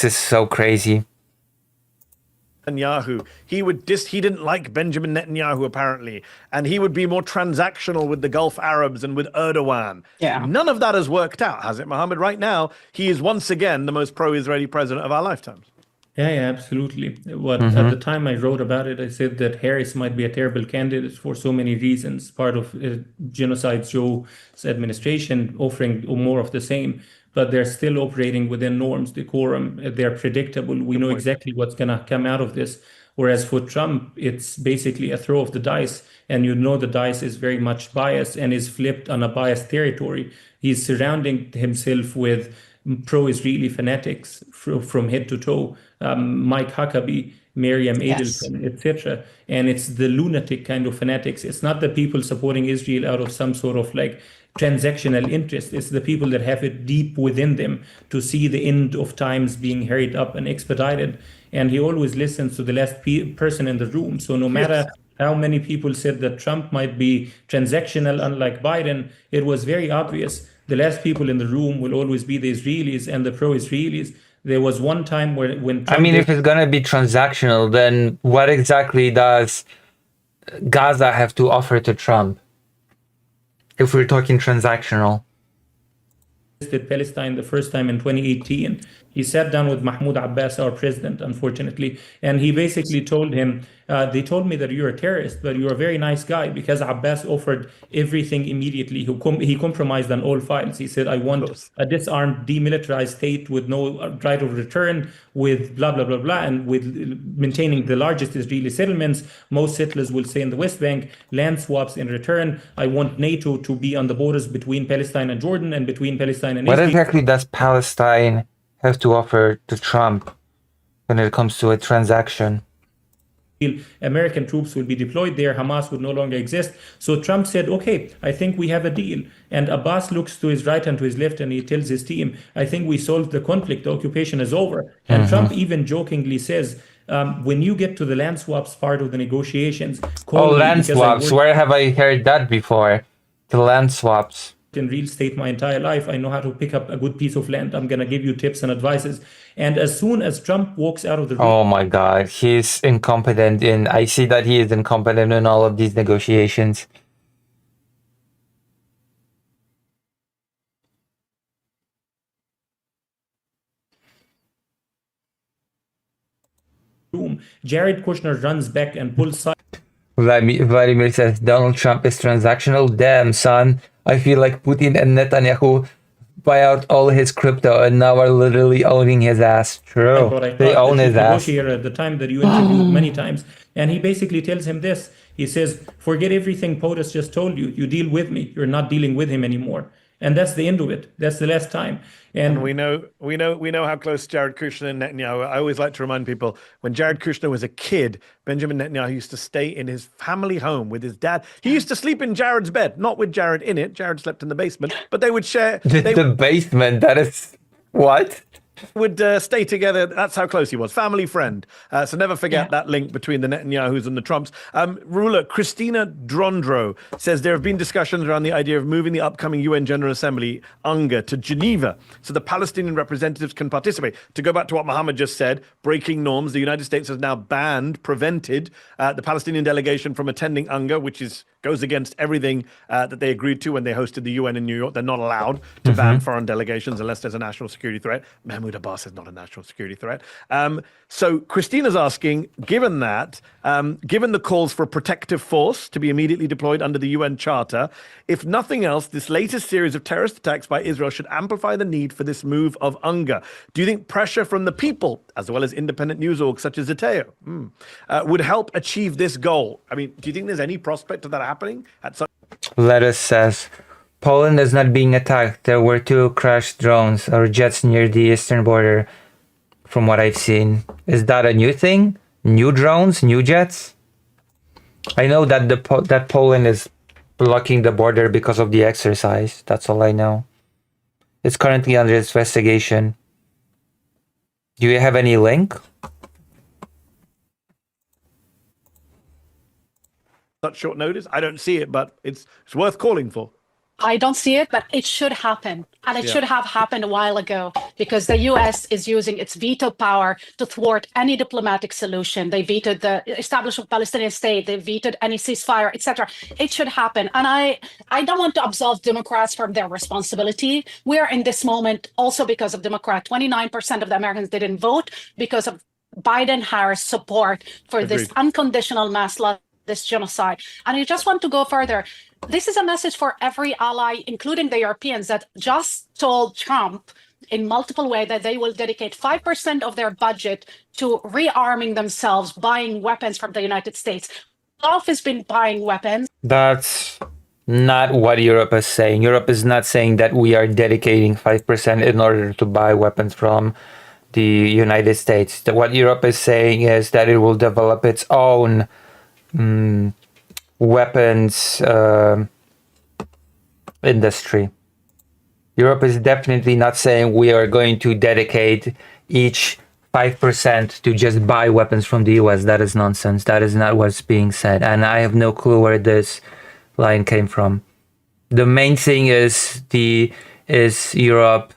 is so crazy. Netanyahu. He didn't like Benjamin Netanyahu apparently, and he would be more transactional with the Gulf Arabs and with Erdogan. Yeah. None of that has worked out, has it, Mohammed? Right now, he is once again the most pro-Israeli president of our lifetimes. Yeah, absolutely. At the time I wrote about it, I said that Harris might be a terrible candidate for so many reasons. Part of Genocide Joe's administration offering more of the same, but they're still operating within norms, decorum. They're predictable. We know exactly what's going to come out of this. Whereas for Trump, it's basically a throw of the dice, and the dice is very much biased and is flipped on a biased territory. He's surrounding himself with pro-Israeli fanatics from head to toe, Mike Huckabee, Miriam Edelson, etc. And it's the lunatic kind of fanatics. It's not the people supporting Israel out of some sort of transactional interest. It's the people that have it deep within them to see the end of times being hurried up and expedited. And he always listens to the last person in the room. So no matter how many people said that Trump might be transactional, unlike Biden, it was very obvious. The last people in the room will always be the Israelis and the pro-Israelis. There was one time when Trump if it's going to be transactional, then what exactly does Gaza have to offer to Trump? If we're talking transactional. Palestine the first time in 2018, he sat down with Mahmoud Abbas, our president, unfortunately, and he basically told him, they told me that you're a terrorist, but you're a very nice guy, because Abbas offered everything immediately. He compromised on all files. He said, I want a disarmed, demilitarized state with no right of return, with blah, blah, blah, blah, and with maintaining the largest Israeli settlements. Most settlers will stay in the West Bank, land swaps in return. I want NATO to be on the borders between Palestine and Jordan and between Palestine and What Israel. exactly does Palestine have to offer to Trump when it comes to a transaction? American troops will be deployed there. Hamas would no longer exist. So Trump said, okay, I think we have a deal. And Abbas looks to his right and to his left, and he tells his team, I think we solved the conflict. The occupation is over. And Trump even jokingly says, when you get to the land swaps part of the negotiations, call me, land swaps. Where have I heard that before? The land swaps. In real estate my entire life. I know how to pick up a good piece of land. I'm going to give you tips and advices. And as soon as Trump walks out of the room... Oh my God, he's incompetent I see that he is incompetent in all of these negotiations. Jared Kushner runs back and pulls side. Vladimir says, Donald Trump is transactional. Damn, son. I feel like Putin and Netanyahu buy out all his crypto and now are literally owning his ass. True. They own his ass. At the time that you interviewed many times. And he basically tells him this. He says, forget everything POTUS just told you. You deal with me. You're not dealing with him anymore. And that's the end of it. That's the last time. And we know how close Jared Kushner and Netanyahu. I always like to remind people, when Jared Kushner was a kid, Benjamin Netanyahu used to stay in his family home with his dad. He used to sleep in Jared's bed, not with Jared in it. Jared slept in the basement, but they would share. The basement, that is what? Would stay together. That's how close he was. Family friend. So never forget that link between the Netanyahus and the Trumps. Ruler Christina Drondro says there have been discussions around the idea of moving the upcoming UN General Assembly, UNGA, to Geneva so the Palestinian representatives can participate. To go back to what Mohammed just said, breaking norms, the United States has now prevented the Palestinian delegation from attending UNGA, which goes against everything that they agreed to when they hosted the UN in New York. They're not allowed to ban foreign delegations unless there's a national security threat. Mahmoud Abbas is not a national security threat. So Christina's asking, given that, given the calls for a protective force to be immediately deployed under the UN Charter, if nothing else, this latest series of terrorist attacks by Israel should amplify the need for this move of UNGA. Do you think pressure from the people, as well as independent news orgs such as Zateo, would help achieve this goal? I mean, do you think there's any prospect of that happening? Lettuce says, Poland is not being attacked. There were 2 crashed drones or jets near the eastern border, from what I've seen. Is that a new thing? New drones? New jets? I know that that Poland is blocking the border because of the exercise. That's all I know. It's currently under investigation. Do you have any link? Such short notice? I don't see it, but it's worth calling for. I don't see it, but it should happen. And it should have happened a while ago, because the US is using its veto power to thwart any diplomatic solution. They vetoed the establishment of a Palestinian state. They vetoed any ceasefire, etc. It should happen. And I don't want to absolve Democrats from their responsibility. We're in this moment also because of Democrat. 29% of the Americans didn't vote because of Biden-Harris support for this unconditional mass slaughter, this genocide. And I just want to go further. This is a message for every ally, including the Europeans, that just told Trump in multiple ways that they will dedicate 5% of their budget to rearming themselves, buying weapons from the United States. Gulf has been buying weapons. That's not what Europe is saying. Europe is not saying that we are dedicating 5% in order to buy weapons from the United States. What Europe is saying is that it will develop its own weapons industry. Europe is definitely not saying we are going to dedicate each 5% to just buy weapons from the US. That is nonsense. That is not what's being said. And I have no clue where this line came from. The main thing is Europe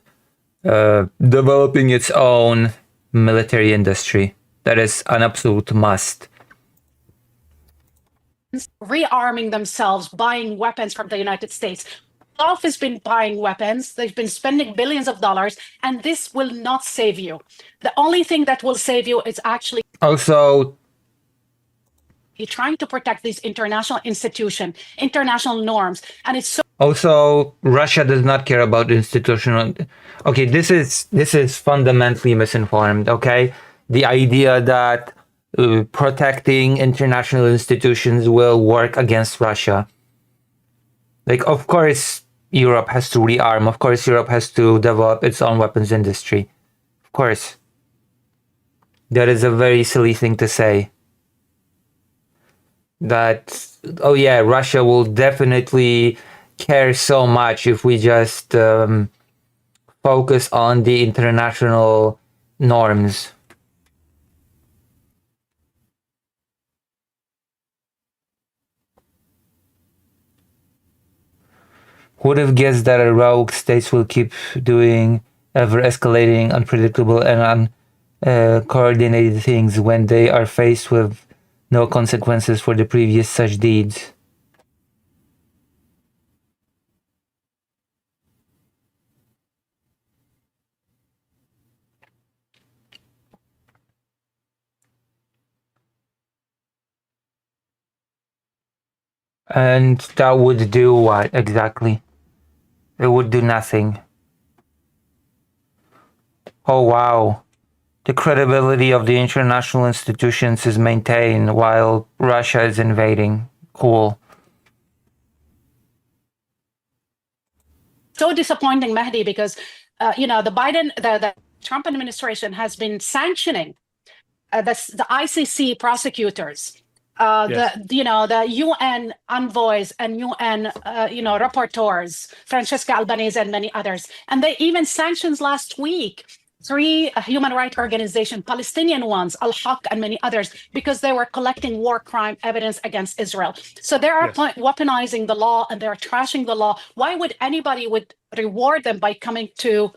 developing its own military industry. That is an absolute must. Rearming themselves, buying weapons from the United States. Gulf has been buying weapons. They've been spending billions of dollars, and this will not save you. The only thing that will save you is actually also you're trying to protect these international institutions, international norms, and it's so. Also, Russia does not care about institutional. Okay, this is fundamentally misinformed. Okay, the idea that protecting international institutions will work against Russia. Like, of course, Europe has to rearm. Of course, Europe has to develop its own weapons industry. Of course. That is a very silly thing to say. That, oh yeah, Russia will definitely care so much if we just focus on the international norms. Who would have guessed that a rogue states will keep doing ever escalating, unpredictable, and uncoordinated things when they are faced with no consequences for the previous such deeds? And that would do what exactly? It would do nothing. Oh wow. The credibility of the international institutions is maintained while Russia is invading. Cool. so disappointing, Mahdi, because the Trump administration has been sanctioning the ICC prosecutors, the UN envoys and UN rapporteurs, Francesca Albanese and many others, and they even sanctions last week 3 human rights organizations, Palestinian ones, Al-Haq and many others, because they were collecting war crime evidence against Israel. So they are weaponizing the law and they're trashing the law. Why would anybody would reward them by coming to,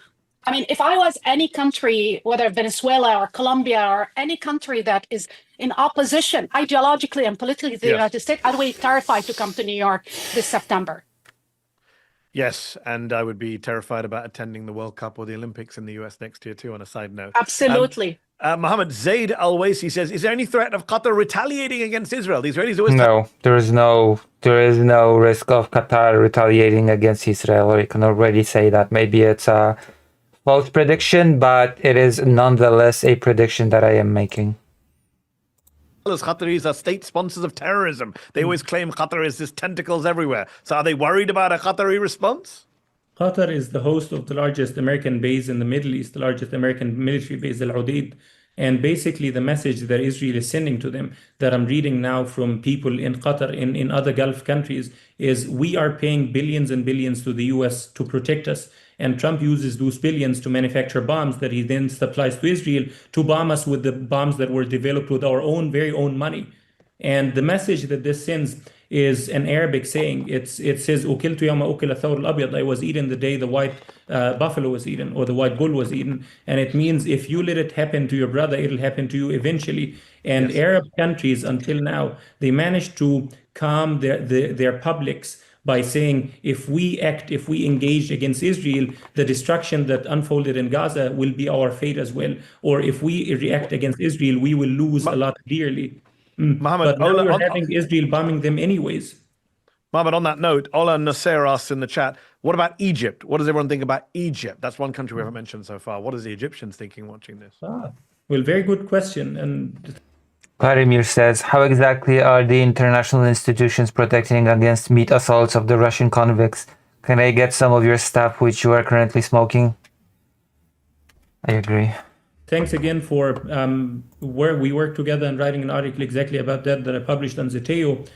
I mean, if I was any country, whether Venezuela or Colombia or any country that is in opposition ideologically and politically to the United States, I'd be terrified to come to New York this September. Yes, and I would be terrified about attending the World Cup or the Olympics in the US next year too, on a side note. Absolutely. Mohammed Zaid Al-Waisi says, is there any threat of Qatar retaliating against Israel? The Israelis always No, there is no risk of Qatar retaliating against Israel. We can already say that. Maybe it's a false prediction, but it is nonetheless a prediction that I am making. Qataris are state sponsors of terrorism. They always claim Qatar is this tentacles everywhere. So are they worried about a Qatari response? Qatar is the host of the largest American base in the Middle East, the largest American military base, Al Udeid. And basically the message that Israel is sending to them, that I'm reading now from people in Qatar, in other Gulf countries, is we are paying billions and billions to the US to protect us. And Trump uses those billions to manufacture bombs that he then supplies to Israel to bomb us with the bombs that were developed with our own very own money. And the message that this sends is an Arabic saying. It says, "Ukiltu yawma ukila thawr al-abyad." I was eaten the day the white buffalo was eaten, or the white bull was eaten. And it means if you let it happen to your brother, it'll happen to you eventually. And Arab countries, until now, they managed to calm their publics by saying, if we engage against Israel, the destruction that unfolded in Gaza will be our fate as well. Or if we react against Israel, we will lose a lot dearly. Mohammed, But now you're having Israel bombing them anyways. Mohammed, on that note, Ola Nasser asks in the chat, what about Egypt? What does everyone think about Egypt? That's one country we haven't mentioned so far. What is the Egyptians thinking watching this? Well, very good question. And Vladimir says, how exactly are the international institutions protecting against meat assaults of the Russian convicts? Can I get some of your stuff which you are currently smoking? I agree. Thanks again for where we worked together and writing an article exactly about that I published on Zeteo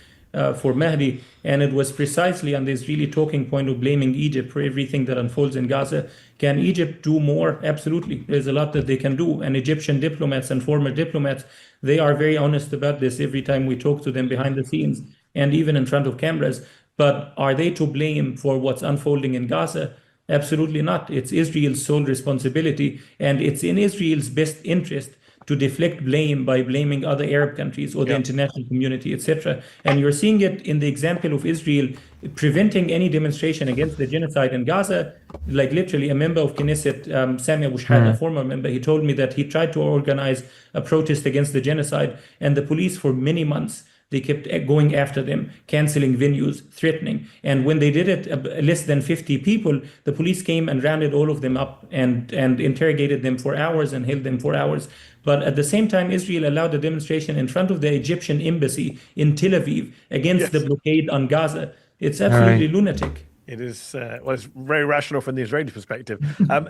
for Mahdi. And it was precisely on the Israeli talking point of blaming Egypt for everything that unfolds in Gaza. Can Egypt do more? Absolutely. There's a lot that they can do. And Egyptian diplomats and former diplomats, they are very honest about this every time we talk to them behind the scenes and even in front of cameras. But are they to blame for what's unfolding in Gaza? Absolutely not. It's Israel's sole responsibility, and it's in Israel's best interest to deflect blame by blaming other Arab countries or the international community, etc. And you're seeing it in the example of Israel preventing any demonstration against the genocide in Gaza. Like literally a member of Knesset, Sami Abu Shahad, a former member, he told me that he tried to organize a protest against the genocide, and the police for many months, they kept going after them, canceling venues, threatening. And when they did it, less than 50 people, the police came and rounded all of them up and interrogated them for hours and held them for hours. But at the same time, Israel allowed a demonstration in front of the Egyptian embassy in Tel Aviv against the blockade on Gaza. It's absolutely lunatic. It is, well, it's very rational from the Israeli perspective.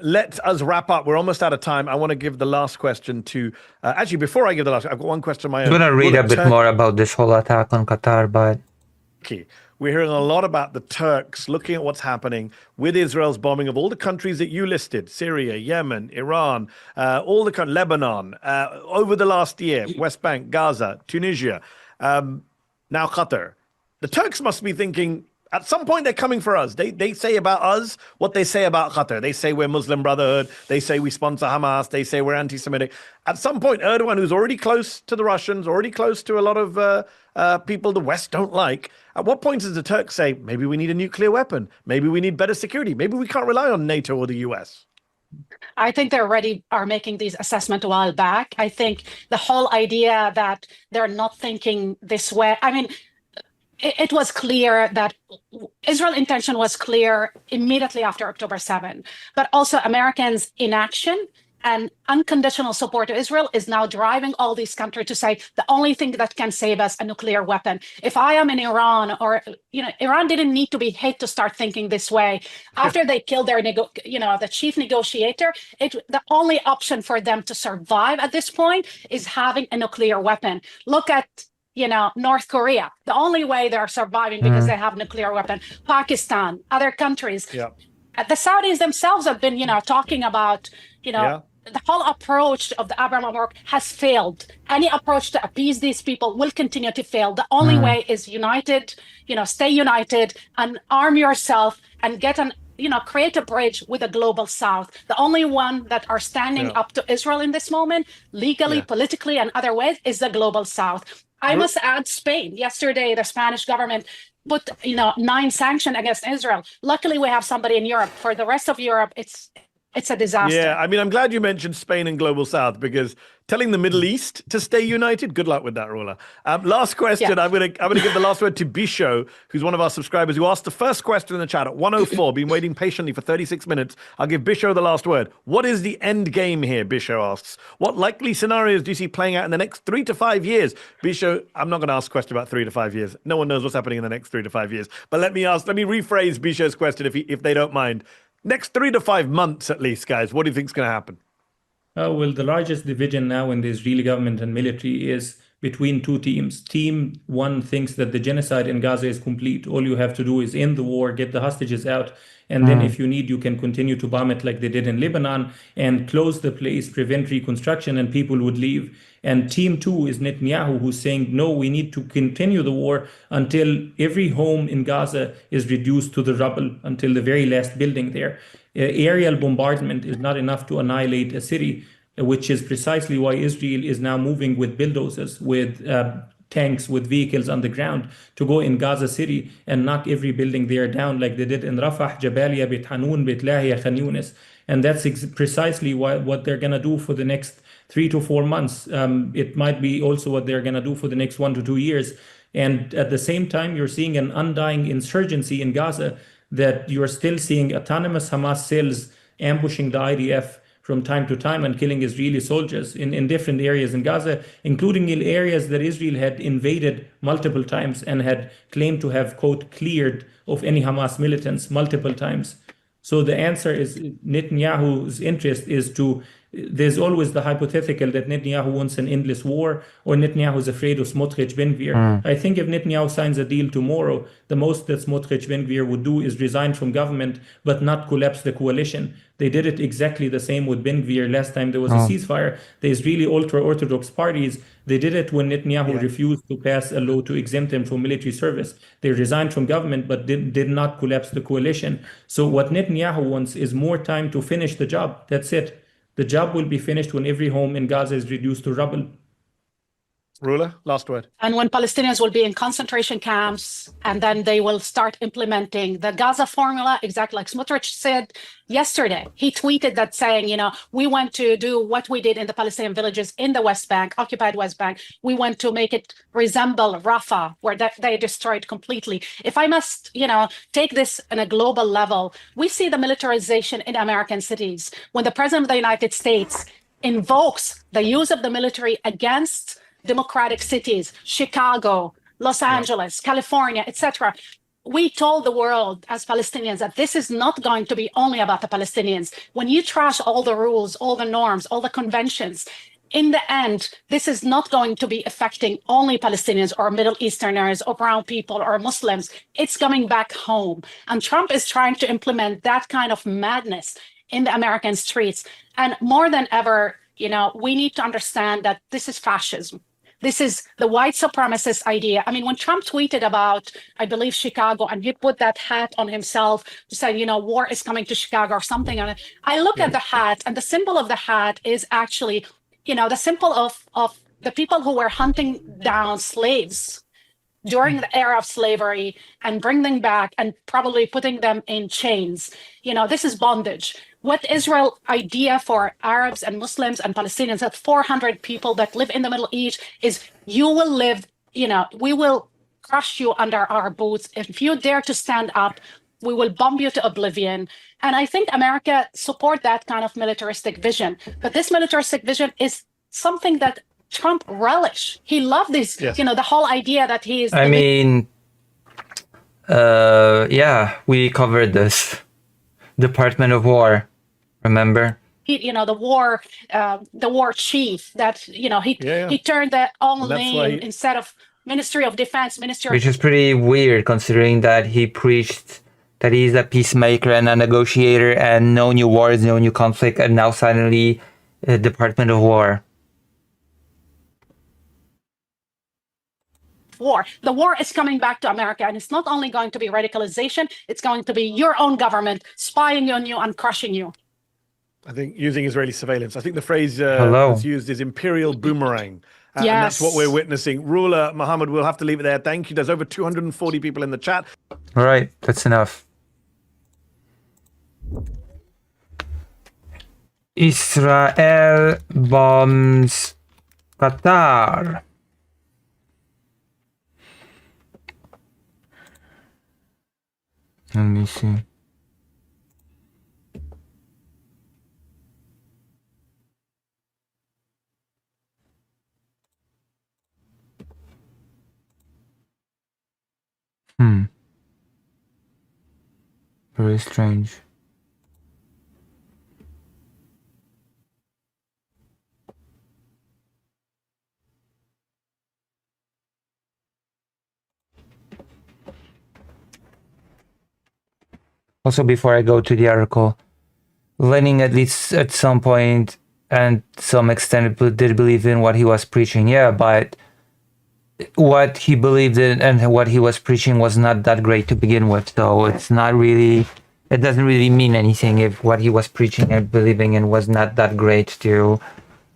Let us wrap up. We're almost out of time. I want to give the last question to, actually, before I give the last, I've got one question of my own. I'm going to read a bit more about this whole attack on Qatar, but... We're hearing a lot about the Turks looking at what's happening with Israel's bombing of all the countries that you listed, Syria, Yemen, Iran, all the countries, Lebanon, over the last year, West Bank, Gaza, Tunisia, now Qatar. The Turks must be thinking, at some point they're coming for us. They say about us what they say about Qatar. They say we're Muslim Brotherhood. They say we sponsor Hamas. They say we're anti-Semitic. At some point, Erdogan, who's already close to the Russians, already close to a lot of people the West don't like, at what point does the Turks say, maybe we need a nuclear weapon? Maybe we need better security. Maybe we can't rely on NATO or the US? I think they already are making these assessments a while back. I think the whole idea that they're not thinking this way, I mean, it was clear that Israel's intention was clear immediately after October 7, but also Americans' inaction and unconditional support to Israel is now driving all these countries to say the only thing that can save us a nuclear weapon. If I am in Iran, or Iran didn't need to be hit to start thinking this way. After they killed their the chief negotiator, the only option for them to survive at this point is having a nuclear weapon. Look at North Korea. The only way they're surviving because they have nuclear weapon. Pakistan, other countries. Yeah. The Saudis themselves have been, talking about, the whole approach of the Abraham Accord has failed. Any approach to appease these people will continue to fail. The only way is united, stay united and arm yourself and create a bridge with the global South. The only one that are standing up to Israel in this moment, legally, politically, and other ways, is the global South. I must add Spain. Yesterday, the Spanish government put 9 sanctions against Israel. Luckily, we have somebody in Europe. For the rest of Europe, it's a disaster. Yeah, I mean, I'm glad you mentioned Spain and Global South, because telling the Middle East to stay united, good luck with that, Rula. Last question, I'm gonna give the last word to Bisho, who's one of our subscribers, who asked the first question in the chat at 1:04, been waiting patiently for 36 minutes. I'll give Bisho the last word. What is the end game here, Bisho asks. What likely scenarios do you see playing out in the next 3 to 5 years? Bisho, I'm not going to ask a question about 3 to 5 years. No one knows what's happening in the next 3 to 5 years. But let me rephrase Bisho's question if they don't mind. Next 3 to 5 months at least, guys, what do you think is going to happen? Well, the largest division now in the Israeli government and military is between two teams. Team one thinks that the genocide in Gaza is complete. All you have to do is end the war, get the hostages out, and then if you need, you can continue to bomb it like they did in Lebanon and close the place, prevent reconstruction, and people would leave. And team two is Netanyahu, who's saying, no, we need to continue the war until every home in Gaza is reduced to the rubble, until the very last building there. Aerial bombardment is not enough to annihilate a city, which is precisely why Israel is now moving with bulldozers, with tanks, with vehicles on the ground to go in Gaza City and knock every building there down like they did in Rafah, Jabalia, Beit Hanun, Beit Lahia, Khan Yunis. And that's precisely what they're going to do for the next 3 to 4 months. It might be also what they're going to do for the next 1 to 2 years. And at the same time, you're seeing an undying insurgency in Gaza, that you're still seeing autonomous Hamas cells ambushing the IDF from time to time and killing Israeli soldiers in different areas in Gaza, including in areas that Israel had invaded multiple times and had claimed to have, quote, cleared of any Hamas militants multiple times. So the answer is Netanyahu's interest is there's always the hypothetical that Netanyahu wants an endless war, or Netanyahu is afraid of Smotrich Ben-Gvir. I think if Netanyahu signs a deal tomorrow, the most that Smotrich Ben-Gvir would do is resign from government, but not collapse the coalition. They did it exactly the same with Ben-Gvir last time there was a ceasefire. The Israeli ultra-Orthodox parties, they did it when Netanyahu refused to pass a law to exempt him from military service. They resigned from government, but did not collapse the coalition. So what Netanyahu wants is more time to finish the job. That's it. The job will be finished when every home in Gaza is reduced to rubble. Rula, last word. And when Palestinians will be in concentration camps, and then they will start implementing the Gaza formula, exactly like Smotrich said yesterday. He tweeted that saying, we want to do what we did in the Palestinian villages in the West Bank, occupied West Bank. We want to make it resemble Rafah, where they destroyed completely. If I must, take this on a global level, we see the militarization in American cities. When the President of the United States invokes the use of the military against democratic cities, Chicago, Los Angeles, California, etc. We told the world as Palestinians that this is not going to be only about the Palestinians. When you trash all the rules, all the norms, all the conventions, in the end, this is not going to be affecting only Palestinians or Middle Easterners or brown people or Muslims. It's coming back home. And Trump is trying to implement that kind of madness in the American streets. And more than ever, we need to understand that this is fascism. This is the white supremacist idea. I mean, when Trump tweeted about, I believe, Chicago, and he put that hat on himself to say, war is coming to Chicago or something on it. I look at the hat, and the symbol of the hat is actually, the symbol of the people who were hunting down slaves during the era of slavery and bring them back and probably putting them in chains. This is bondage. What Israel idea for Arabs and Muslims and Palestinians, that 400 people that live in the Middle East, is you will live, we will crush you under our boots. If you dare to stand up, We will bomb you to oblivion. And I think America support that kind of militaristic vision. But this militaristic vision is something that Trump relish. He loved this, Yes. the whole idea that he is. I mean, yeah, we covered this. Department of War, remember? The war chief that he turned the own name instead of Ministry of Defense, Which is pretty weird considering that he preached that he's a peacemaker and a negotiator and no new wars, no new conflict, and now suddenly Department of War. War. The war is coming back to America, and it's not only going to be radicalization, it's going to be your own government spying on you and crushing you. I think using Israeli surveillance. I think the phrase Hello. that's used is imperial boomerang. And that's what we're witnessing. Ruler Mohammed, we'll have to leave it there. Thank you. There's over 240 people in the chat. All right, that's enough. Israel bombs Qatar. Let me see. Very strange. Also, before I go to the article, Lenin, at least at some point and some extent, did believe in what he was preaching. Yeah, but what he believed in and what he was preaching was not that great to begin with. So it's not really, it doesn't really mean anything if what he was preaching and believing in was not that great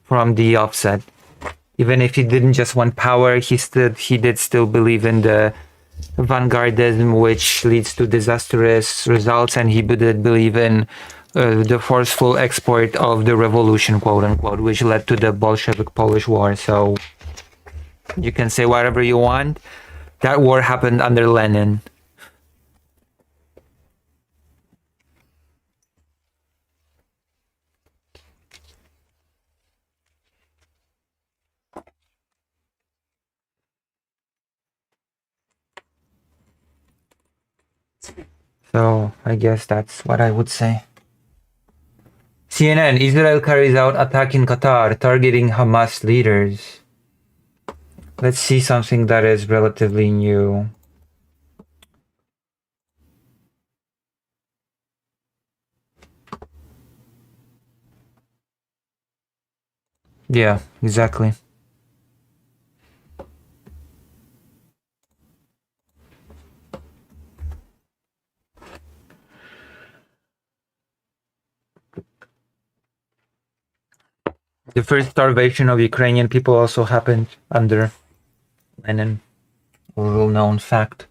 from the offset. Even if he didn't just want power, he did still believe in the vanguardism, which leads to disastrous results, and he did believe in the forceful export of the revolution, quote unquote, which led to the Bolshevik Polish War. So you can say whatever you want. That war happened under Lenin. So I guess that's what I would say. CNN, Israel carries out attack in Qatar, targeting Hamas leaders. Let's see something that is relatively new. Yeah, exactly. The first starvation of Ukrainian people also happened under Lenin, a well-known fact.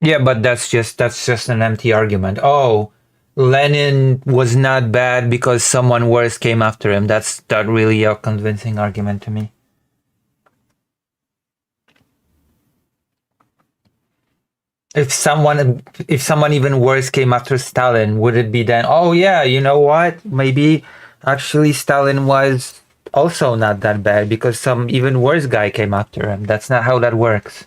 Yeah, but that's just an empty argument. Oh, Lenin was not bad because someone worse came after him. That's not really a convincing argument to me. If someone even worse came after Stalin, would it be then, oh yeah, you know what? Maybe actually Stalin was also not that bad because some even worse guy came after him. That's not how that works.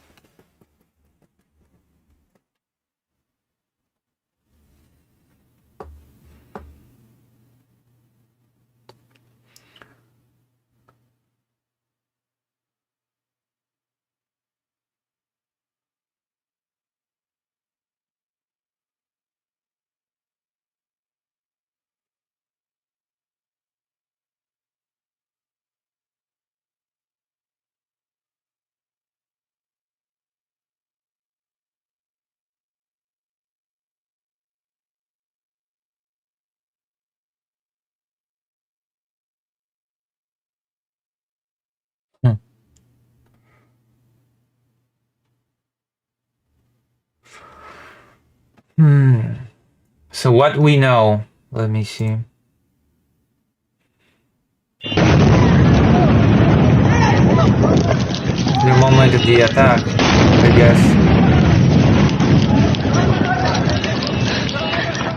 So what we know, let me see. moment of the attack, I guess.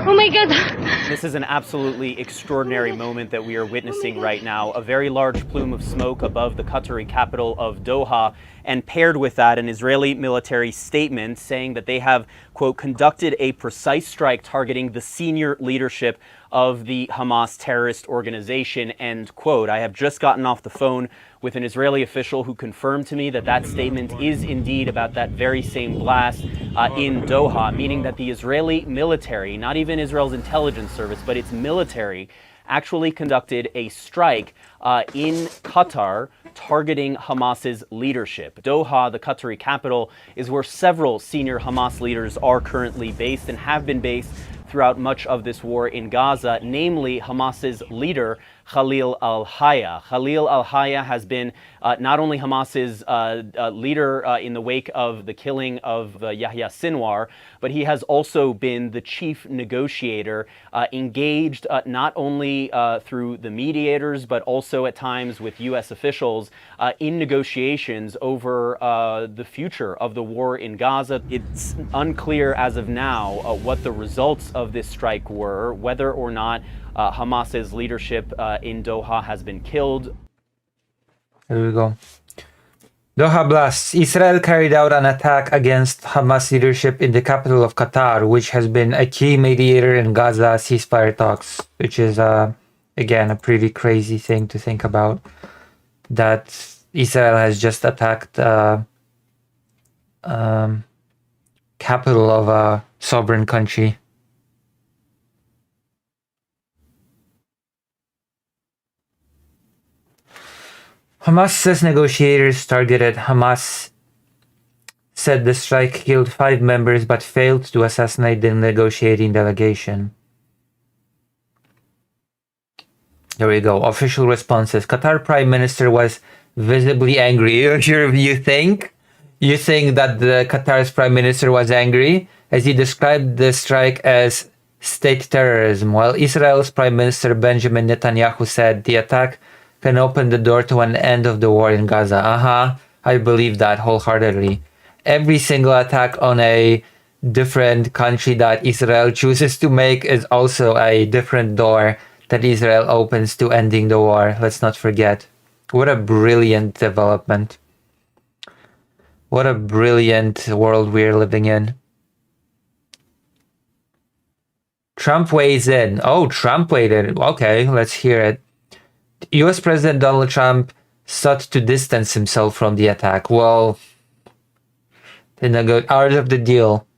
Oh my god! This is an absolutely extraordinary moment that we are witnessing right now. A very large plume of smoke above the Qatari capital of Doha, and paired with that, an Israeli military statement saying that they have, quote, conducted a precise strike targeting the senior leadership of the Hamas terrorist organization, end quote. I have just gotten off the phone with an Israeli official who confirmed to me that that statement is indeed about that very same blast in Doha, meaning that the Israeli military, not even Israel's intelligence service, but its military, actually conducted a strike in Qatar targeting Hamas's leadership. Doha, the Qatari capital, is where several senior Hamas leaders are currently based and have been based throughout much of this war in Gaza, namely Hamas's leader, Khalil al-Hayya. Khalil al-Hayya has been not only Hamas's leader in the wake of the killing of Yahya Sinwar, but he has also been the chief negotiator, engaged not only through the mediators, but also at times with U.S. officials in negotiations over the future of the war in Gaza. It's unclear as of now what the results of this strike were, whether or not Hamas's leadership in Doha has been killed. Here we go. Doha blasts. Israel carried out an attack against Hamas leadership in the capital of Qatar, which has been a key mediator in Gaza ceasefire talks, which is, again, a pretty crazy thing to think about. That Israel has just attacked capital of a sovereign country. Hamas says negotiators targeted. Hamas said the strike killed 5 members but failed to assassinate the negotiating delegation. There we go. Official responses. Qatar Prime Minister was visibly angry. You think? You think that the Qatar's Prime Minister was angry? As he described the strike as state terrorism, while Israel's Prime Minister Benjamin Netanyahu said the attack can open the door to an end of the war in Gaza. I believe that wholeheartedly. Every single attack on a different country that Israel chooses to make is also a different door that Israel opens to ending the war. Let's not forget. What a brilliant development. What a brilliant world we're living in. Trump weighs in. Oh, Trump weighed in. Okay, let's hear it. US President Donald Trump sought to distance himself from the attack. Well, out of the deal,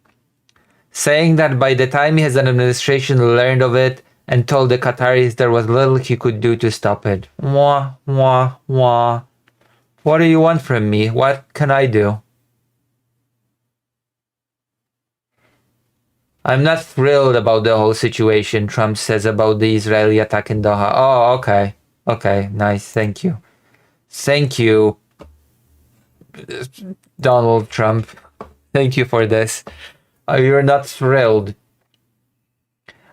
saying that by the time his administration learned of it and told the Qataris there was little he could do to stop it. Wah, wah, wah. What do you want from me? What can I do? I'm not thrilled about the whole situation, Trump says about the Israeli attack in Doha. Oh, okay. Okay, nice. Thank you. Thank you, Donald Trump. Thank you for this. You're not thrilled.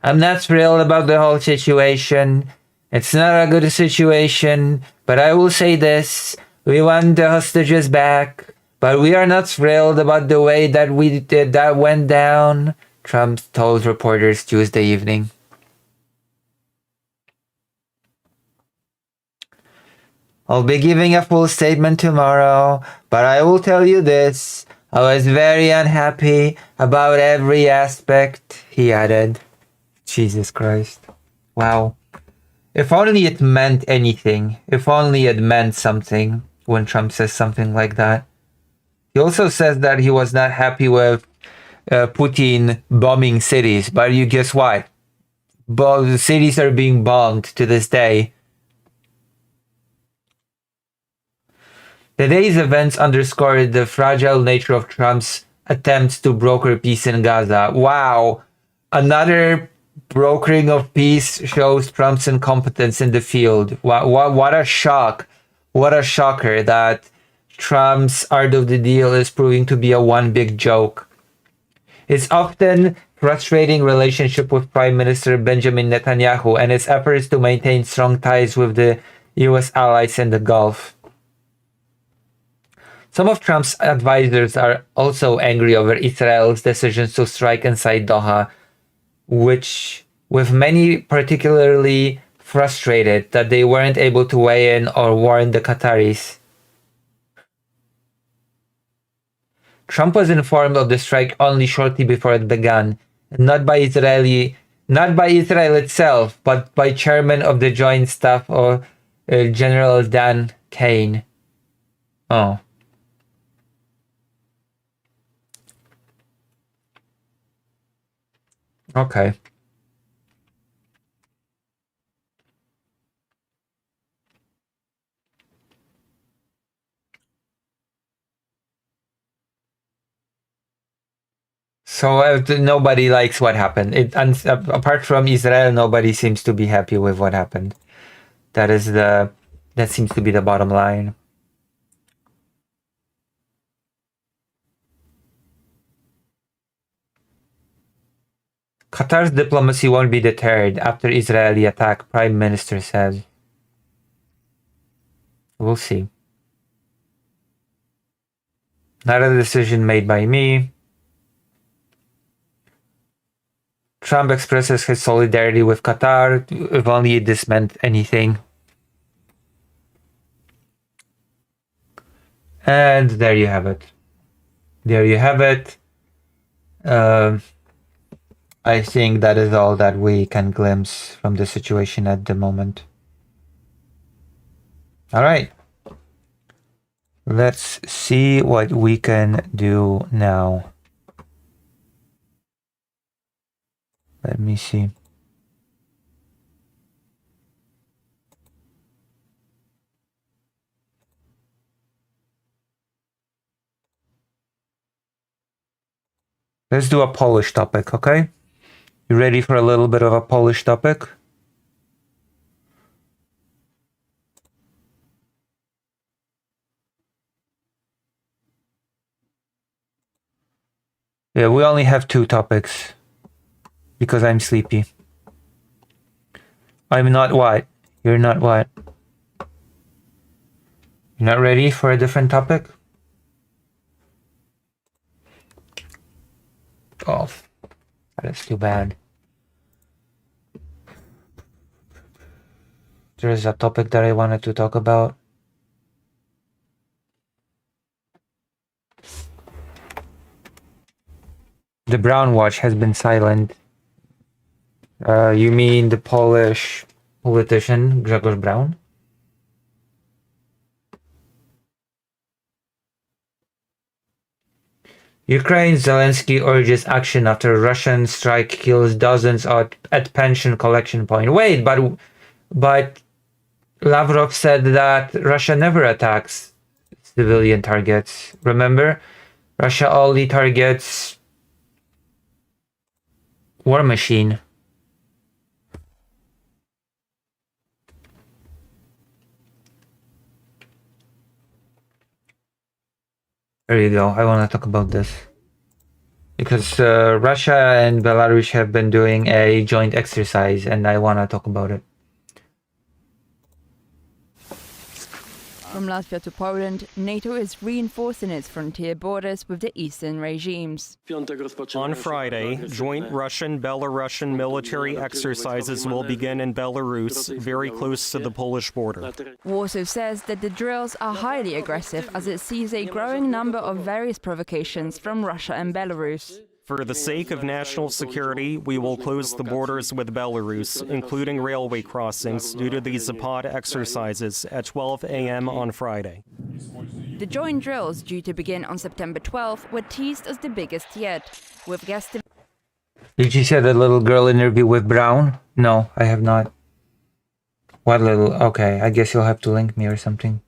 I'm not thrilled about the whole situation. It's not a good situation, but I will say this. We want the hostages back, but we are not thrilled about the way that that went down, Trump told reporters Tuesday evening. I'll be giving a full statement tomorrow, but I will tell you this. I was very unhappy about every aspect, he added. Jesus Christ. Wow. If only it meant anything. If only it meant something when Trump says something like that. He also says that he was not happy with Putin bombing cities, but you guess what? Both cities are being bombed to this day. The day's events underscored the fragile nature of Trump's attempts to broker peace in Gaza. Wow. Another brokering of peace shows Trump's incompetence in the field. What a shock. What a shocker that Trump's art of the deal is proving to be a one big joke. His often frustrating relationship with Prime Minister Benjamin Netanyahu and his efforts to maintain strong ties with the US allies in the Gulf. Some of Trump's advisors are also angry over Israel's decisions to strike inside Doha, with many particularly frustrated that they weren't able to weigh in or warn the Qataris. Trump was informed of the strike only shortly before it began, not by Israel itself, but by Chairman of the Joint Staff of General Dan Kane. Oh. Okay. So nobody likes what happened. Apart from Israel, nobody seems to be happy with what happened. That seems to be the bottom line. Qatar's diplomacy won't be deterred after Israeli attack, Prime Minister says. We'll see. Not a decision made by me. Trump expresses his solidarity with Qatar, if only this meant anything. And there you have it. There you have it. I think that is all that we can glimpse from the situation at the moment. All right. Let's see what we can do now. Let me see. Let's do a Polish topic, okay? You ready for a little bit of a Polish topic? Yeah, we only have 2 topics. Because I'm sleepy. I'm not what? You're not what? You're not ready for a different topic? Oh, that is too bad. There is a topic that I wanted to talk about. The Brown Watch has been silent. You mean the Polish politician Grzegorz Braun? Ukraine Zelensky urges action after Russian strike kills dozens at pension collection point. Wait, but Lavrov said that Russia never attacks civilian targets. Remember? Russia only targets war machine. There you go. I want to talk about this. Because Russia and Belarus have been doing a joint exercise and I want to talk about it. From Latvia to Poland, NATO is reinforcing its frontier borders with the eastern regimes. On Friday, joint Russian-Belarusian military exercises will begin in Belarus, very close to the Polish border. Warsaw says that the drills are highly aggressive as it sees a growing number of various provocations from Russia and Belarus. For the sake of national security, we will close the borders with Belarus, including railway crossings, due to the Zapad exercises at 12 a.m. on Friday. The joint drills, due to begin on September 12th, were teased as the biggest yet, with guests... Did you see the little girl interview with Brown? No, I have not. What little... Okay, I guess you'll have to link me or something.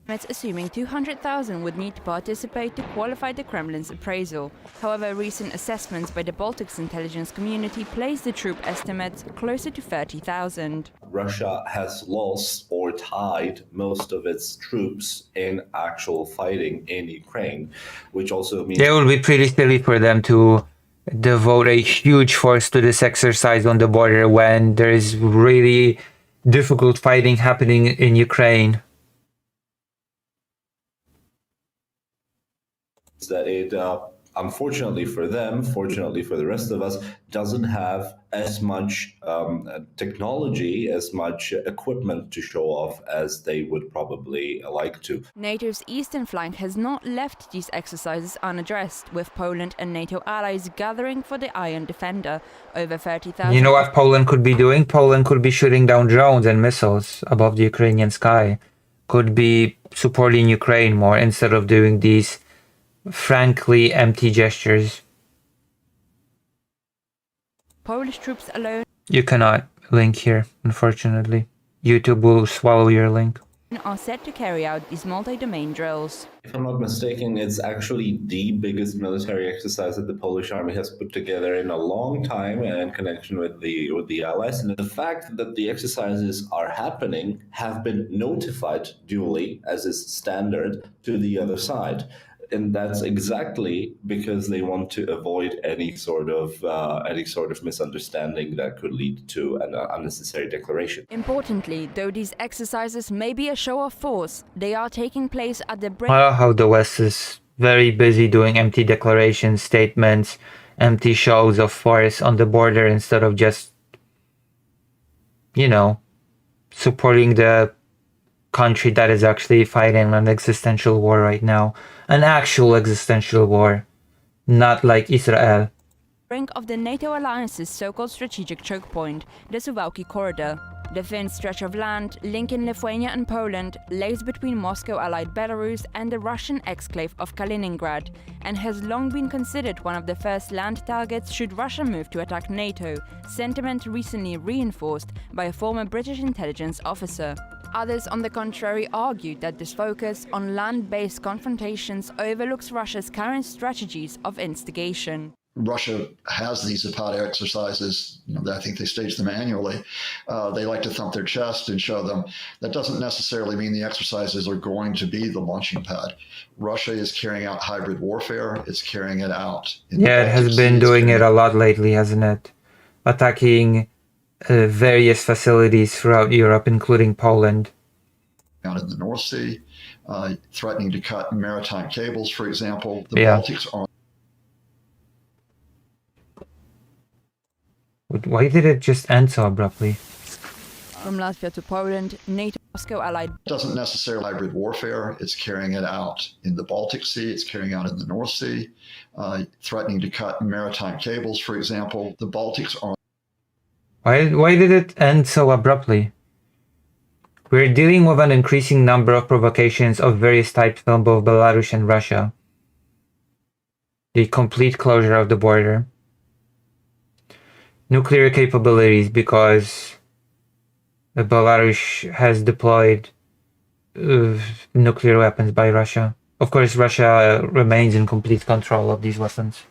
Assuming 200,000 would need to participate to qualify the Kremlin's appraisal. However, recent assessments by the Baltics intelligence community place the troop estimates closer to 30,000. Russia has lost or tied most of its troops in actual fighting in Ukraine, which also means... It would be pretty silly for them to devote a huge force to this exercise on the border when there is really difficult fighting happening in Ukraine. that it, unfortunately for them, fortunately for the rest of us, doesn't have as much technology, as much equipment to show off as they would probably like to. NATO's eastern flank has not left these exercises unaddressed, with Poland and NATO allies gathering for the Iron Defender. Over 30,000... You know what Poland could be doing? Poland could be shooting down drones and missiles above the Ukrainian sky. Could be supporting Ukraine more instead of doing these frankly empty gestures. Polish troops alone You cannot link here, unfortunately. YouTube will swallow your link. are set to carry out these multi-domain drills. If I'm not mistaken, it's actually the biggest military exercise that the Polish army has put together in a long time in connection with the Allies. And the fact that the exercises are happening have been notified duly, as is standard, to the other side. And that's exactly because they want to avoid any sort of misunderstanding that could lead to an unnecessary declaration. Importantly, though these exercises may be a show of force, they are taking place at the I love how the West is very busy doing empty declarations, statements, empty shows of force on the border instead of just, you know, supporting the country that is actually fighting an existential war right now. An actual existential war, not like Israel. brink of the NATO alliance's so-called strategic choke point, the Suwałki corridor. The thin stretch of land linking Lithuania and Poland lays between Moscow-allied Belarus and the Russian exclave of Kaliningrad, and has long been considered one of the first land targets should Russia move to attack NATO, sentiment recently reinforced by a former British intelligence officer. Others, on the contrary, argued that this focus on land-based confrontations overlooks Russia's current strategies of instigation. Russia has these Zapata exercises. I think they stage them annually. They like to thump their chest and show them. That doesn't necessarily mean the exercises are going to be the launching pad. Russia is carrying out hybrid warfare. It's carrying it out. Yeah, it has been doing it a lot lately, hasn't it? Attacking various facilities throughout Europe, including Poland. Out in the North Sea, threatening to cut maritime cables, for example. The Yeah. Baltics are. Why did it just end so abruptly? From Latvia to Poland, NATO Moscow-allied Doesn't necessarily hybrid warfare. It's carrying it out in the Baltic Sea. It's carrying out in the North Sea, threatening to cut maritime cables, for example. The Baltics are. Why did it end so abruptly? We're dealing with an increasing number of provocations of various types from both Belarus and Russia. The complete closure of the border. Nuclear capabilities, because Belarus has deployed nuclear weapons by Russia. Of course, Russia remains in complete control of these weapons.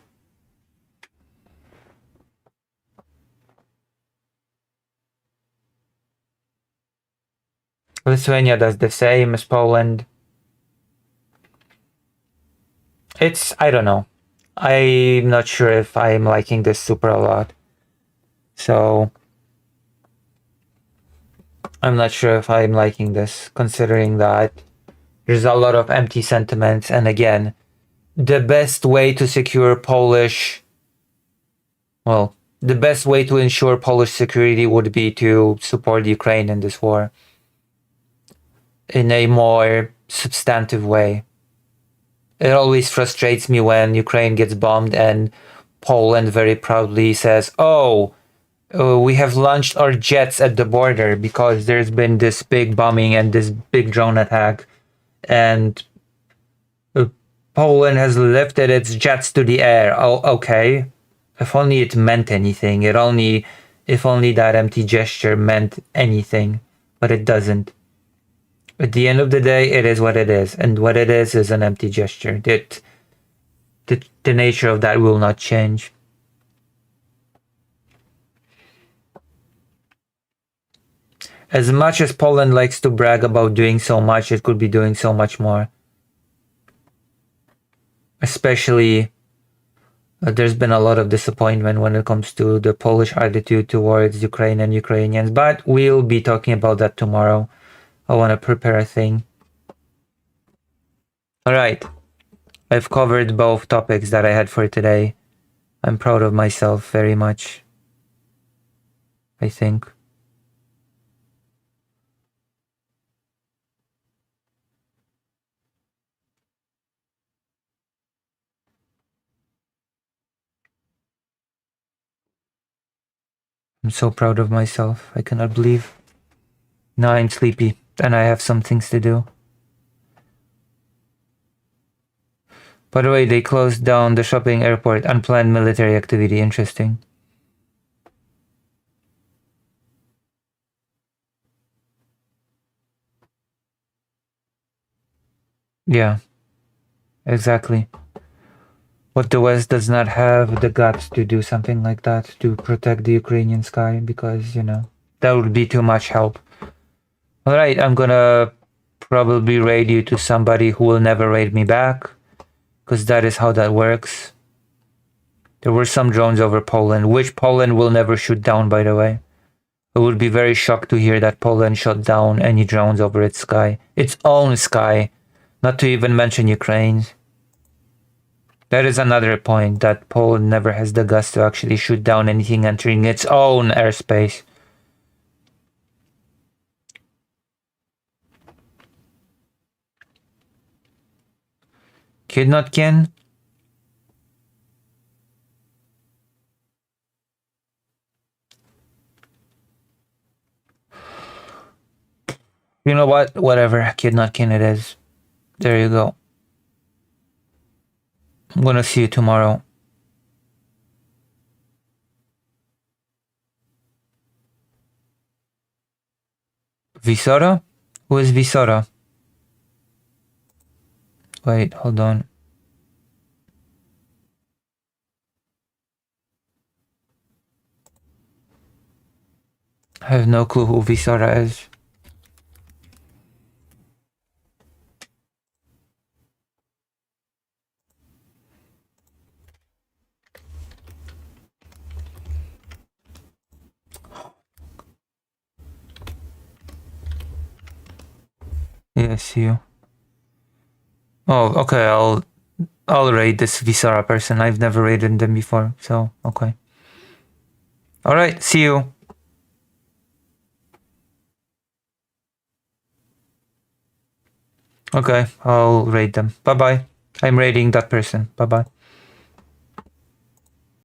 Lithuania does the same as Poland. I don't know. I'm not sure if I'm liking this super a lot. So, I'm not sure if I'm liking this, considering that there's a lot of empty sentiments. And again, the best way to secure the best way to ensure Polish security would be to support Ukraine in this war in a more substantive way. It always frustrates me when Ukraine gets bombed and Poland very proudly says, we have launched our jets at the border because there's been this big bombing and this big drone attack, and Poland has lifted its jets to the air. Oh, okay. If only it meant anything. If only that empty gesture meant anything, but it doesn't. At the end of the day, it is what it is, and what it is an empty gesture. The nature of that will not change. As much as Poland likes to brag about doing so much, it could be doing so much more. Especially, there's been a lot of disappointment when it comes to the Polish attitude towards Ukraine and Ukrainians, but we'll be talking about that tomorrow. I want to prepare a thing. Alright. I've covered both topics that I had for today. I'm proud of myself very much, I think. I'm so proud of myself. I cannot believe. Now I'm sleepy and I have some things to do. By the way, they closed down the shopping airport. Unplanned military activity. Interesting. Yeah, exactly. But the West does not have the guts to do something like that, to protect the Ukrainian sky, because, you know, that would be too much help. Alright, I'm gonna probably raid you to somebody who will never raid me back, because that is how that works. There were some drones over Poland, which Poland will never shoot down, by the way. I would be very shocked to hear that Poland shot down any drones over its sky. Its own sky, not to even mention Ukraine's. That is another point, that Poland never has the guts to actually shoot down anything entering its own airspace. Kid not kin? You know what? Whatever. Kid not kin it is. There you go. I'm gonna see you tomorrow. Visora? Who is Visora? Wait, hold on. I have no clue who Visora is. Yeah, see you. Oh, okay, I'll raid this Visara person. I've never raided them before, so okay. Alright, see you. Okay, I'll raid them. Bye-bye. I'm raiding that person. Bye-bye.